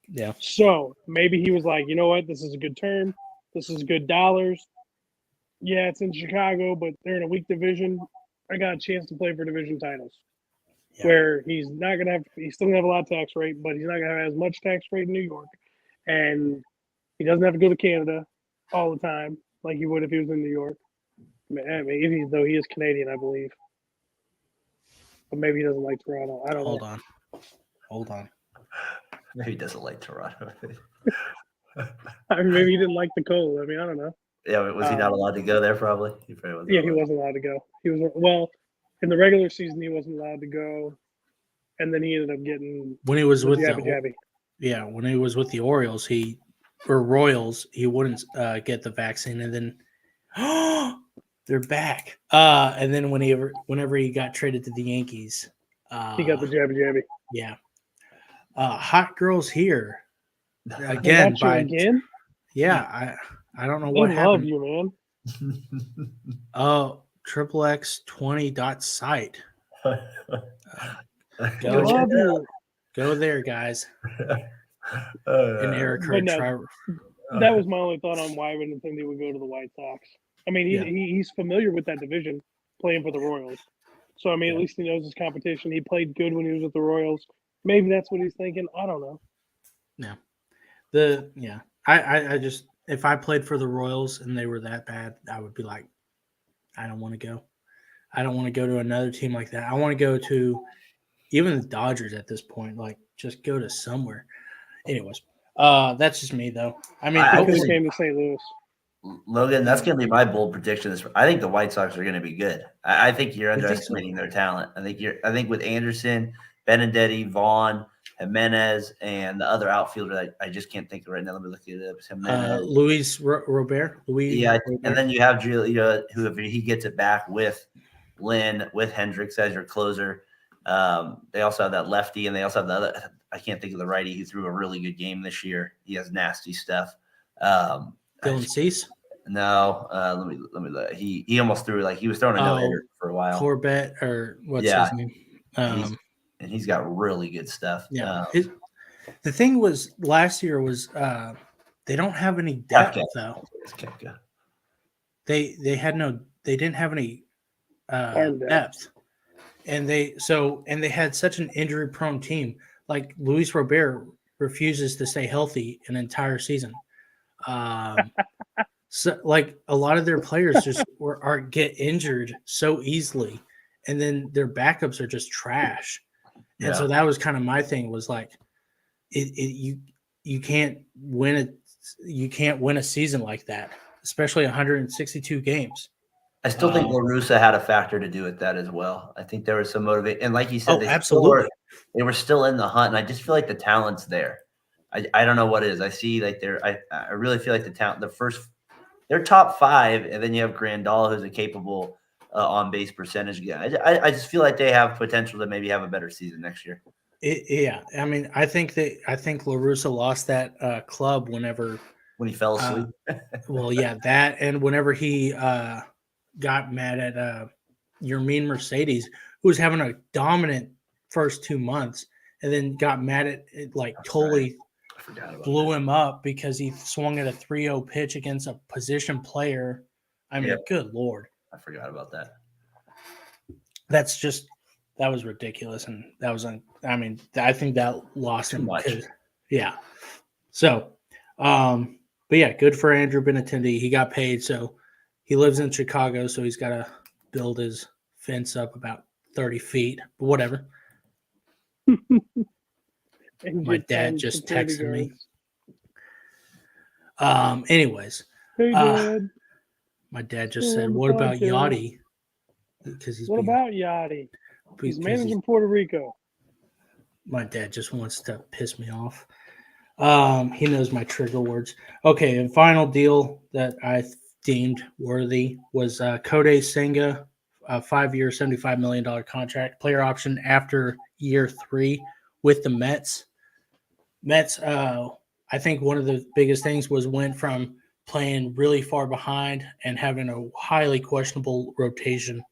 Speaker 2: Yeah.
Speaker 3: So maybe he was like, you know what, this is a good term. This is good dollars. Yeah, it's in Chicago, but they're in a weak division. I got a chance to play for division titles. Yeah. Where he's still gonna have a lot of tax rate, but he's not gonna have as much tax rate in New York. And he doesn't have to go to Canada all the time like he would if he was in New York. I mean, though he is Canadian, I believe. But maybe he doesn't like Toronto. I don't know.
Speaker 2: Hold on.
Speaker 4: Maybe he doesn't like Toronto.
Speaker 3: I mean, maybe he didn't like the cold. I mean, I don't know.
Speaker 4: Yeah, was he not allowed to go there? Probably.
Speaker 3: He wasn't allowed to go. He was in the regular season. He wasn't allowed to go, and then he ended up getting
Speaker 2: when he was with
Speaker 3: jabby.
Speaker 2: Yeah, when he was with the Orioles, Royals, he wouldn't get the vaccine, and then they're back. And then whenever he got traded to the Yankees,
Speaker 3: he got the jabby.
Speaker 2: Yeah. Hot girls here again.
Speaker 3: Again?
Speaker 2: Yeah, I don't know what happened.
Speaker 3: I love you, man.
Speaker 2: Oh, XXX20.site. Go there, guys. And Eric
Speaker 3: that was my only thought on why Benintendi would go to the White Sox. I mean, he's familiar with that division, playing for the Royals. So, I mean, at least he knows his competition. He played good when he was with the Royals. Maybe that's what he's thinking. I don't know.
Speaker 2: Yeah. I just, if I played for the Royals and they were that bad, I would be like, I don't want to go. I don't want to go to another team like that. I want to go to even the Dodgers at this point. Like, just go to somewhere. Anyways, that's just me, though. I mean,
Speaker 3: I could came to St. Louis.
Speaker 4: Logan, that's going to be my bold prediction. I think the White Sox are going to be good. I think you're underestimating their talent. I think with Anderson, Benintendi, Vaughn, Jimenez, and the other outfielder that I just can't think of right now. Let me look it up.
Speaker 2: Luis Robert.
Speaker 4: And then you have Giolito, who if he gets it back with Lynn with Hendricks as your closer. They also have that lefty, and they also have the other. I can't think of the righty who threw a really good game this year. He has nasty stuff.
Speaker 2: Dylan Cease?
Speaker 4: No, let me look. He almost threw he was throwing a no hitter for a while.
Speaker 2: Corbett or what's
Speaker 4: Yeah.
Speaker 2: his name?
Speaker 4: And he's got really good stuff.
Speaker 2: Yeah. The thing was last year was they don't have any depth though.
Speaker 4: It's Kepka.
Speaker 2: They didn't have any
Speaker 3: Arm
Speaker 2: depth. And they had such an injury prone team. Like Luis Robert refuses to stay healthy an entire season. So like a lot of their players just get injured so easily, and then their backups are just trash. And so that was kind of my thing was like, you can't win a season like that, especially 162 games.
Speaker 4: I still think La Russa had a factor to do with that as well. I think there was some motivation, and like you said,
Speaker 2: absolutely,
Speaker 4: they were still in the hunt, and I just feel like the talent's there. I don't know what it is. I see like I really feel like the talent, they're top 5, and then you have Grandal, who's a capable on base percentage guy. I just feel like they have potential to maybe have a better season next year.
Speaker 2: Yeah, I mean, I think La Russa lost that club when
Speaker 4: he fell asleep.
Speaker 2: Well, yeah, that, and whenever he got mad at Yermin Mercedes, who was having a dominant first 2 months, and then got mad at it, like totally blew him up because he swung at a 3-0 pitch against a position player. I mean, good Lord.
Speaker 4: I forgot about that.
Speaker 2: That was ridiculous. And that was, I think that lost him. Yeah. So, but yeah, good for Andrew Benintendi. He got paid. So he lives in Chicago. So he's got to build his fence up about 30 feet, but whatever. My dad just texted me. Anyways,
Speaker 3: hey, Dad.
Speaker 2: My dad just said, "What about Yachty?" Because
Speaker 3: what about Yachty? He's managing Puerto Rico.
Speaker 2: My dad just wants to piss me off. He knows my trigger words. Okay, and final deal that I deemed worthy was Kodai Senga, a 5-year, $75 million contract, player option after year 3 with the Mets. Mets, I think one of the biggest things was went from playing really far behind and having a highly questionable rotation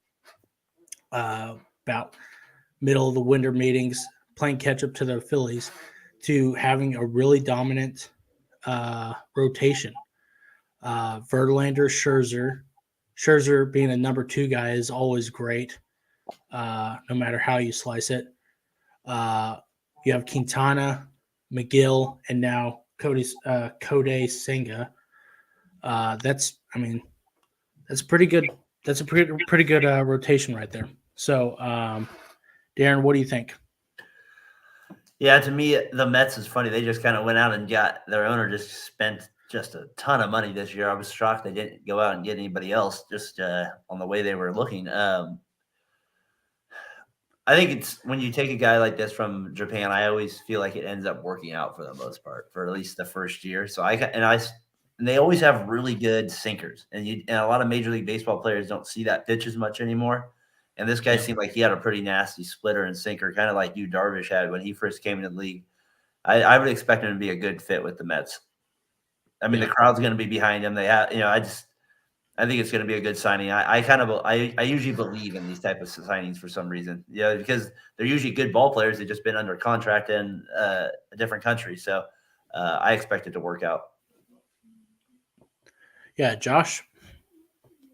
Speaker 2: about middle of the winter meetings, playing catch up to the Phillies, to having a really dominant rotation. Verlander, Scherzer being a number 2 guy is always great, no matter how you slice it. You have Quintana, McGill, and now Kodai Senga. That's pretty good. That's a pretty good rotation right there. So, Darren, what do you think?
Speaker 4: Yeah, to me, the Mets is funny. They just kind of went out and got their owner just spent just a ton of money this year. I was shocked they didn't go out and get anybody else just on the way they were looking. I think it's when you take a guy like this from Japan, I always feel like it ends up working out for the most part, for at least the first year. So and they always have really good sinkers, and a lot of Major League Baseball players don't see that pitch as much anymore. And this guy seemed like he had a pretty nasty splitter and sinker, kind of like Yu Darvish had when he first came into the league. I would expect him to be a good fit with the Mets. I mean, the crowd's going to be behind him. They have, I think it's going to be a good signing. I usually believe in these type of signings for some reason, because they're usually good ball players. They've just been under contract in a different country. So I expect it to work out.
Speaker 2: Yeah, Josh?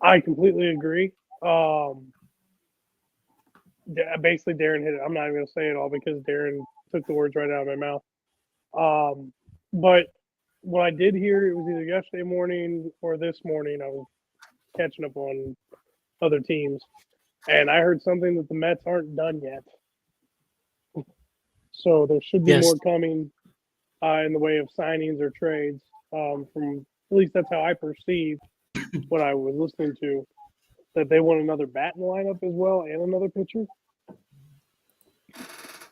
Speaker 3: I completely agree. Basically, Darren hit it. I'm not even going to say it all because Darren took the words right out of my mouth. But what I did hear, it was either yesterday morning or this morning, I was catching up on other teams, and I heard something that the Mets aren't done yet. So there should be more coming in the way of signings or trades. From at least that's how I perceived what I was listening to, that they want another bat in the lineup as well and another pitcher.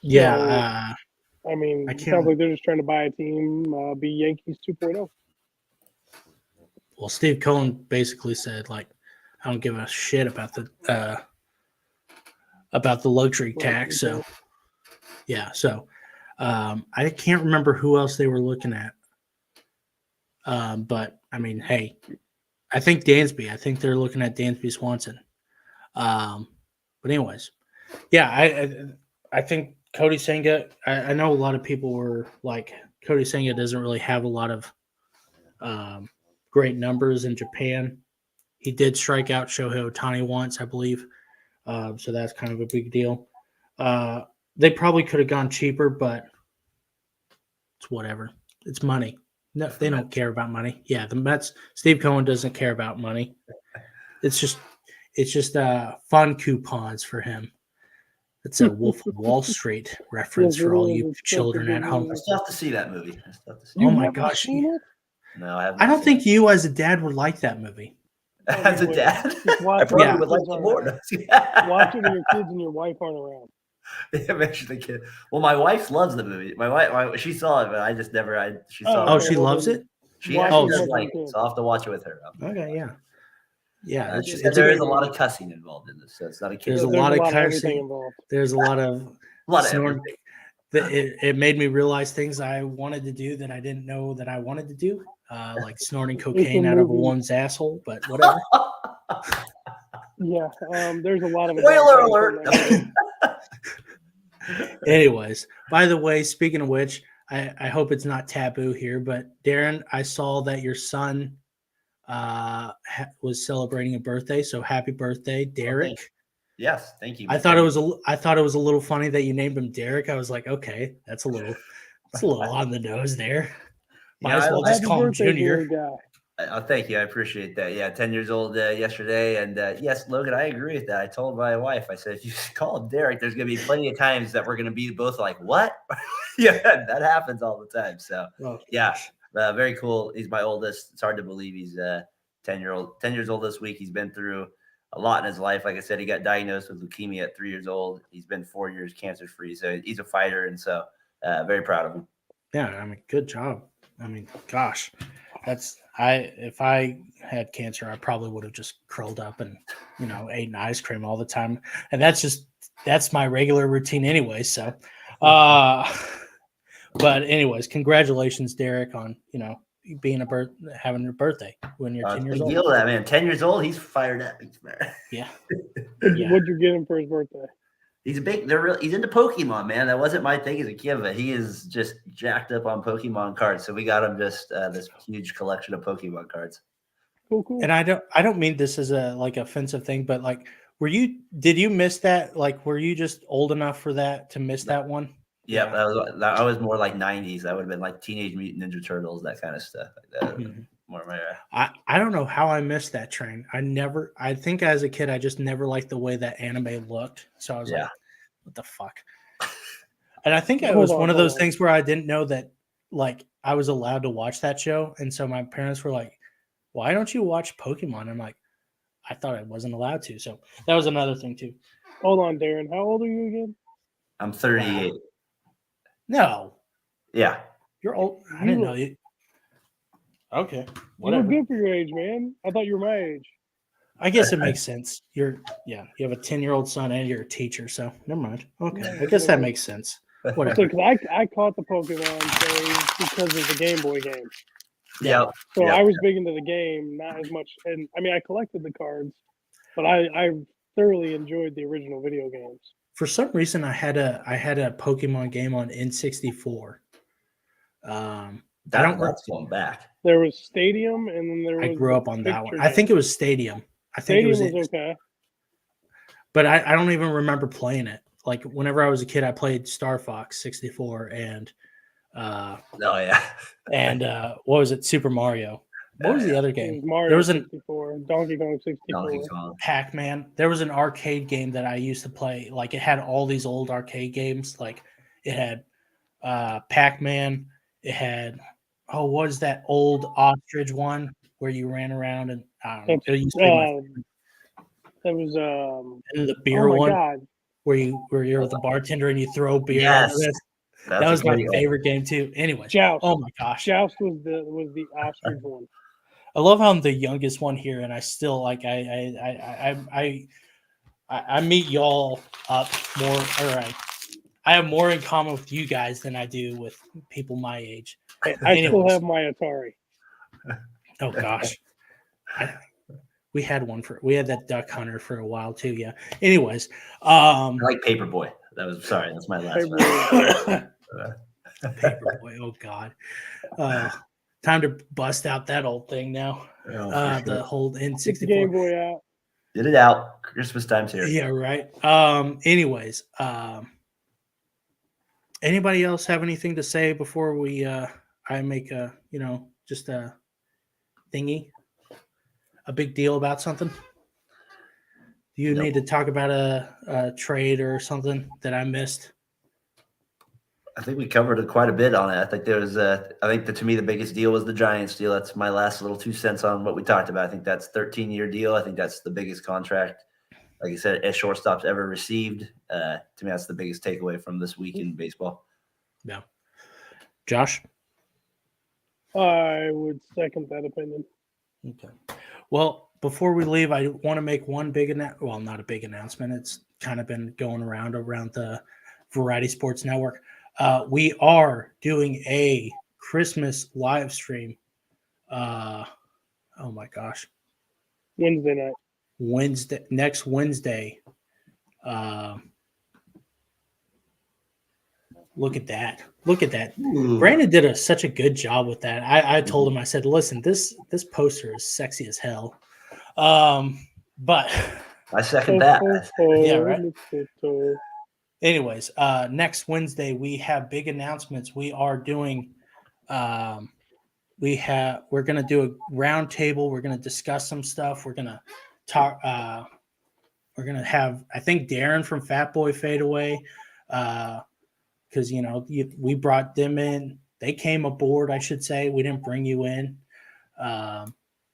Speaker 2: Yeah.
Speaker 3: So, it sounds like they're just trying to buy a team, be Yankees 2.0.
Speaker 2: Well, Steve Cohen basically said, I don't give a shit about the about the luxury tax. So, yeah. So, I can't remember who else they were looking at. But I mean, hey, I think Dansby. I think they're looking at Dansby Swanson. But anyways, yeah, I think Cody Senga. I know a lot of people were like, Cody Senga doesn't really have a lot of great numbers in Japan. He did strike out Shohei Ohtani once, I believe. So that's kind of a big deal. They probably could have gone cheaper, but it's whatever. It's money. No, they don't care about money. Yeah, the Mets. Steve Cohen doesn't care about money. It's just fun coupons for him. It's a Wolf of Wall Street reference for all you children at home.
Speaker 4: I still have to see that movie.
Speaker 2: Oh my gosh!
Speaker 4: No, I haven't.
Speaker 2: I don't think you, as a dad, would like that movie.
Speaker 4: As a dad,
Speaker 3: I
Speaker 4: probably would like it more.
Speaker 3: Watch it when your kids and your wife aren't around.
Speaker 4: Yeah, make sure the kid. Well, my wife loves the movie. My wife, she saw it, but I just never. She saw.
Speaker 2: Oh,
Speaker 4: it.
Speaker 2: she loves it.
Speaker 4: She actually does like it, so I'll have to watch it with her.
Speaker 2: Okay, yeah, yeah.
Speaker 4: There is a lot of cussing involved in this, so it's not a kid.
Speaker 2: There's a lot of cussing. There's a lot of snorting. It made me realize things I wanted to do that I didn't know that I wanted to do, like snorting cocaine out of a woman's asshole. But whatever.
Speaker 3: Yeah, there's a lot of
Speaker 4: spoiler alert.
Speaker 2: Anyways, by the way, speaking of which, I hope it's not taboo here, but Darren, I saw that your son was celebrating a birthday, so happy birthday, Derek.
Speaker 4: Yes, thank you.
Speaker 2: I thought it was a little funny that you named him Derek. I was like, okay, that's a little on the nose there. Might as well just call him Junior.
Speaker 4: Thank you. I appreciate that. Yeah, 10 years old yesterday. And yes, Logan, I agree with that. I told my wife, I said, if you call him Derek, there's going to be plenty of times that we're going to be both like, what? Yeah, that happens all the time. So, yeah, very cool. He's my oldest. It's hard to believe he's 10 years old this week. He's been through a lot in his life. Like I said, he got diagnosed with leukemia at 3 years old. He's been 4 years cancer-free. So he's a fighter. And so very proud of him.
Speaker 2: Yeah, I mean, good job. I mean, gosh. If I had cancer, I probably would have just curled up and, ate an ice cream all the time. And that's my regular routine anyway. So, but anyways, congratulations, Derek, on, being having your birthday when you're 10 years old.
Speaker 4: Big deal that, man. 10 years old, he's fired up.
Speaker 2: Yeah.
Speaker 3: What'd you get him for his birthday?
Speaker 4: He's he's into Pokemon, man. That wasn't my thing as a kid, but he is just jacked up on Pokemon cards. So we got him just this huge collection of Pokemon cards.
Speaker 3: Cool.
Speaker 2: And I don't mean this as a offensive thing, but like, did you miss that? Like, were you just old enough for that to miss that one?
Speaker 4: Yeah, I was more like 90s. That would have been like Teenage Mutant Ninja Turtles, that kind of stuff. Like that.
Speaker 2: Mm-hmm.
Speaker 4: More my
Speaker 2: I don't know how I missed that train. I think as a kid, I just never liked the way that anime looked. So I was like, what the fuck? And I think it was one of those things where I didn't know that like I was allowed to watch that show. And so my parents were like, why don't you watch Pokemon? I'm like, I thought I wasn't allowed to. So that was another thing too.
Speaker 3: Hold on, Darren. How old are you again?
Speaker 4: I'm 38.
Speaker 2: No.
Speaker 4: Yeah.
Speaker 2: You're old. I didn't know you. Okay. Whatever.
Speaker 3: You look good for your age, man. I thought you were my age.
Speaker 2: I guess it makes sense. You have a 10-year-old son and you're a teacher, so never mind. Okay. I guess that makes sense. Whatever.
Speaker 3: So, because I caught the Pokemon phase because of the Game Boy game.
Speaker 4: Yeah.
Speaker 3: So I was big into the game, not as much. And I mean, I collected the cards, but I thoroughly enjoyed the original video games.
Speaker 2: For some reason, I had a Pokemon game on N64.
Speaker 4: That's going back.
Speaker 3: There was Stadium, and then there was.
Speaker 2: I grew up on that one. I think it was Stadium. I think
Speaker 3: Stadium was okay.
Speaker 2: But I don't even remember playing it. Like whenever I was a kid, I played Star Fox 64 and and what was it? Super Mario. What was the other game?
Speaker 3: Mario
Speaker 2: there was
Speaker 3: 64, Donkey Kong 64,
Speaker 2: Pac-Man. There was an arcade game that I used to play. Like it had all these old arcade games. Like it had Pac-Man. It had what was that old ostrich one where you ran around and I don't know. It used to be
Speaker 3: that was
Speaker 2: and the beer one
Speaker 3: God.
Speaker 2: where you're the bartender and you throw beer.
Speaker 4: Yes.
Speaker 2: That was my favorite game too. Anyway,
Speaker 3: Joust.
Speaker 2: Oh my gosh,
Speaker 3: Joust was the ostrich one.
Speaker 2: I love how I'm the youngest one here, and I still like I I meet y'all up more. All right. I have more in common with you guys than I do with people my age.
Speaker 3: Hey, I still
Speaker 2: Anyways.
Speaker 3: have my Atari.
Speaker 2: Oh gosh. We had that Duck Hunter for a while too. Yeah. Anyways,
Speaker 4: I like Paperboy. That's my last one.
Speaker 2: Paperboy. Oh God. Time to bust out that old thing now. The whole
Speaker 3: Get the Game
Speaker 2: N64.
Speaker 3: Boy out.
Speaker 4: Get it out. Christmas time's here.
Speaker 2: Yeah, right. Anyways, anybody else have anything to say before we I make a just a thingy, a big deal about something? Do you need to talk about a trade or something that I missed?
Speaker 4: I think we covered it quite a bit on it. I think to me the biggest deal was the Giants deal. That's my last little 2 cents on what we talked about. I think that's 13-year deal. I think that's the biggest contract, like I said, as shortstops ever received. To me, that's the biggest takeaway from this week in baseball.
Speaker 2: Yeah. Josh?
Speaker 3: I would second that opinion.
Speaker 2: Okay. Well, before we leave, I want to make one big not a big announcement. It's kind of been going around the Variety Sports Network. We are doing a Christmas live stream. Oh my gosh.
Speaker 3: Wednesday night.
Speaker 2: Next Wednesday. Look at that.
Speaker 4: Ooh.
Speaker 2: Brandon did such a good job with that. I told him, I said, listen, this poster is sexy as hell. But
Speaker 4: I second that.
Speaker 2: Yeah, right. Anyways, next Wednesday we have big announcements. We are doing we're gonna do a round table. We're gonna discuss some stuff. We're gonna talk we're gonna have, I think, Darren from Fat Boy Fadeaway, because we brought them in. They came aboard, I should say. We didn't bring you in.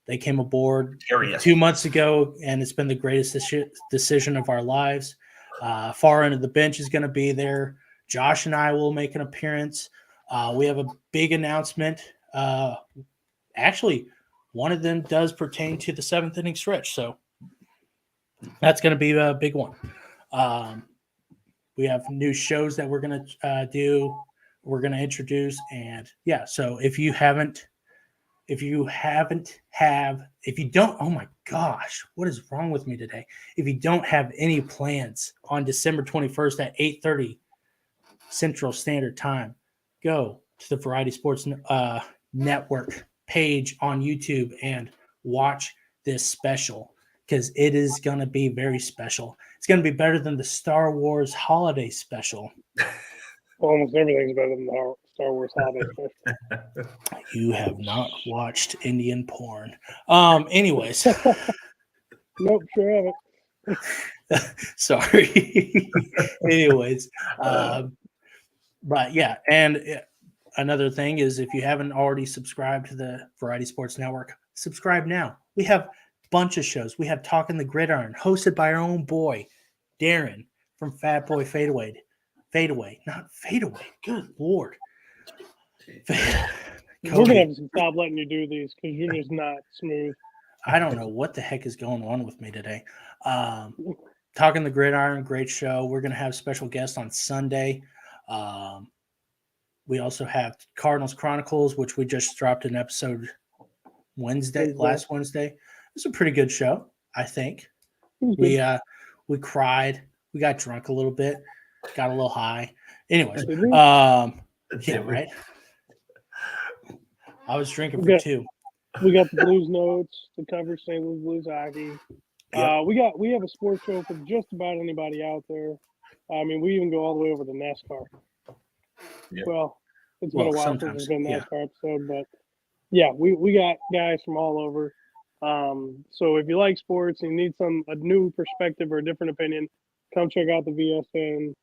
Speaker 2: They came aboard 2 months ago, and it's been the greatest decision of our lives. Far end of the bench is going to be there. Josh and I will make an appearance. We have a big announcement. Actually, one of them does pertain to the 7th inning stretch, so that's going to be a big one. We have new shows that we're going to do. We're going to introduce, and yeah. So if you don't, oh my gosh, what is wrong with me today? If you don't have any plans on December 21st at 8:30 Central Standard Time, go to the Variety Sports Network page on YouTube and watch this special, because it is going to be very special. It's going to be better than the Star Wars holiday special.
Speaker 3: Almost everything's better than the Star Wars holiday special.
Speaker 2: You have not watched Indian porn. Anyways.
Speaker 3: Nope, sure haven't.
Speaker 2: Sorry. Anyways. But yeah, and another thing is, if you haven't already subscribed to the Variety Sports Network, subscribe now. We have a bunch of shows. We have Talking the Gridiron, hosted by our own boy, Darren from Fat Boy Fadeaway. Not Fadeaway. Good Lord.
Speaker 3: We're going to have to stop letting you do these because you're just not smooth.
Speaker 2: I don't know what the heck is going on with me today. Talking the Gridiron, great show. We're going to have special guests on Sunday. We also have Cardinals Chronicles, which we just dropped an episode last Wednesday. It's a pretty good show, I think. We cried. We got drunk a little bit. Got a little high. Anyways, yeah, right. I was drinking for 2.
Speaker 3: We got the Blues Notes to cover St. Louis Blues hockey. Yep. We have a sports show for just about anybody out there. I mean, we even go all the way over to NASCAR. Yep. Well, it's been a while since there's been a NASCAR episode, but yeah, we got guys from all over. So if you like sports and you need a new perspective or a different opinion, come check out the VSN.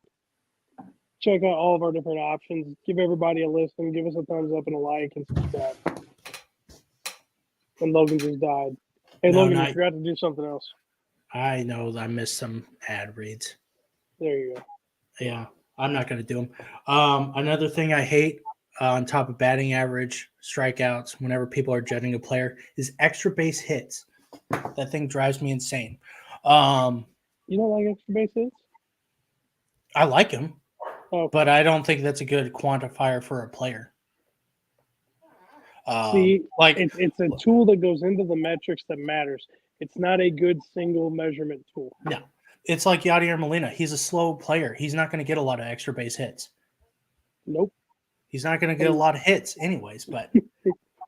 Speaker 3: Check out all of our different options. Give everybody a listen. Give us a thumbs up and a like and subscribe. And Logan just died. Hey, Logan, you forgot to do something else.
Speaker 2: I know. I missed some ad reads.
Speaker 3: There you go.
Speaker 2: Yeah, I'm not going to do them. Another thing I hate, on top of batting average, strikeouts, whenever people are judging a player, is extra base hits. That thing drives me insane.
Speaker 3: You don't like extra base hits?
Speaker 2: I like him,
Speaker 3: Oh,
Speaker 2: but I don't think that's a good quantifier for a player.
Speaker 3: see,
Speaker 2: Like
Speaker 3: it's a tool that goes into the metrics that matters. It's not a good single measurement tool.
Speaker 2: no, it's like Yadier Molina. He's a slow player. He's not going to get a lot of extra base hits.
Speaker 3: Nope.
Speaker 2: He's not going to get a lot of hits, anyways. But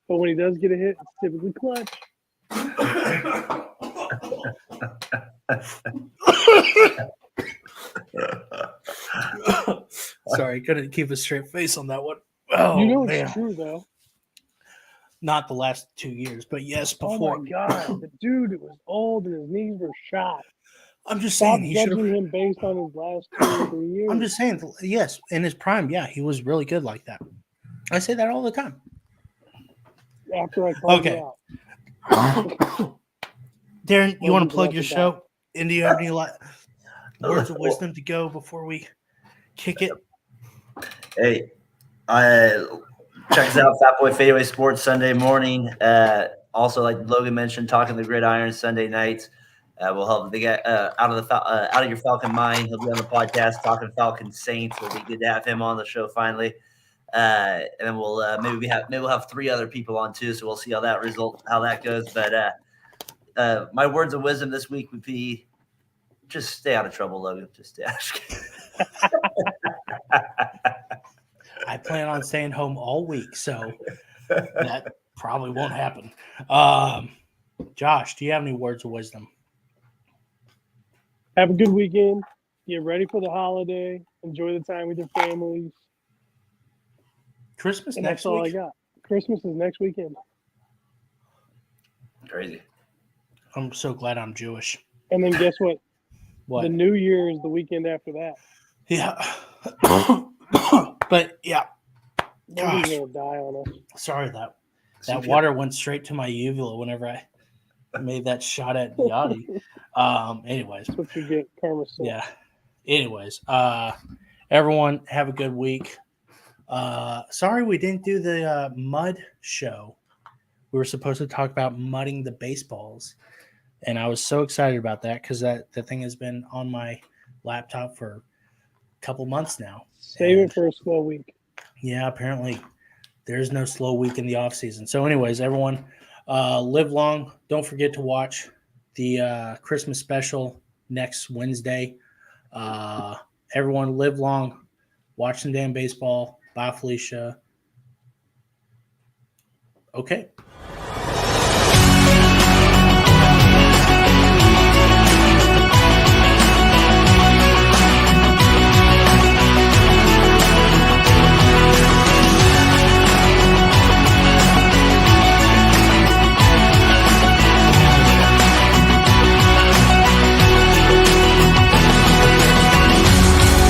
Speaker 3: But when he does get a hit, it's typically clutch.
Speaker 2: sorry, couldn't keep a straight face on that one. Oh,
Speaker 3: You know
Speaker 2: man.
Speaker 3: it's true though.
Speaker 2: Not the last 2 years, but yes,
Speaker 3: Oh
Speaker 2: before.
Speaker 3: my god, the dude was old and his knees were shot.
Speaker 2: I'm just
Speaker 3: Stop
Speaker 2: saying he should
Speaker 3: judging
Speaker 2: have.
Speaker 3: him based on his last 2 or 3 years.
Speaker 2: I'm just saying, yes, in his prime, yeah, he was really good like that. I say that all the time.
Speaker 3: After I called
Speaker 2: Okay.
Speaker 3: you out.
Speaker 2: Darren, you
Speaker 3: Well,
Speaker 2: want
Speaker 3: he's
Speaker 2: to plug
Speaker 3: left
Speaker 2: your
Speaker 3: it
Speaker 2: show? And do you have any words of wisdom to go before we kick it?
Speaker 4: Hey, check us out, Fat Boy Fadeaway Sports Sunday morning. Also, like Logan mentioned, Talking the Gridiron Sunday nights. We'll help to get out of your Falcon mind. He'll be on the podcast talking Falcon Saints. It'll be good to have him on the show finally. And then we'll maybe we'll have 3 other people on too. So we'll see how that goes. But my words of wisdom this week would be just stay out of trouble, Logan. Just stay out of
Speaker 2: I plan on staying home all week, so that probably won't happen. Josh, do you have any words of wisdom?
Speaker 3: Have a good weekend. Get ready for the holiday. Enjoy the time with your families.
Speaker 2: Christmas
Speaker 3: And
Speaker 2: next
Speaker 3: that's all
Speaker 2: week?
Speaker 3: I got. Christmas is next weekend.
Speaker 4: Crazy.
Speaker 2: I'm so glad I'm Jewish.
Speaker 3: And then guess what?
Speaker 2: What?
Speaker 3: The New Year is the weekend after that.
Speaker 2: Yeah. But yeah.
Speaker 3: Nobody's
Speaker 2: Gosh,
Speaker 3: gonna die on us.
Speaker 2: sorry that water went straight to my uvula whenever I made that shot at Yachty. Anyways,
Speaker 3: That's what you get, karma.
Speaker 2: yeah. Anyways, everyone have a good week. Sorry we didn't do the mud show. We were supposed to talk about mudding the baseballs, and I was so excited about that because the thing has been on my laptop for a couple months now.
Speaker 3: Save
Speaker 2: And
Speaker 3: it for a slow week.
Speaker 2: yeah, apparently there's no slow week in the off season. So, anyways, everyone, live long. Don't forget to watch the Christmas special next Wednesday. Everyone, live long. Watch some damn baseball. Bye, Felicia. Okay.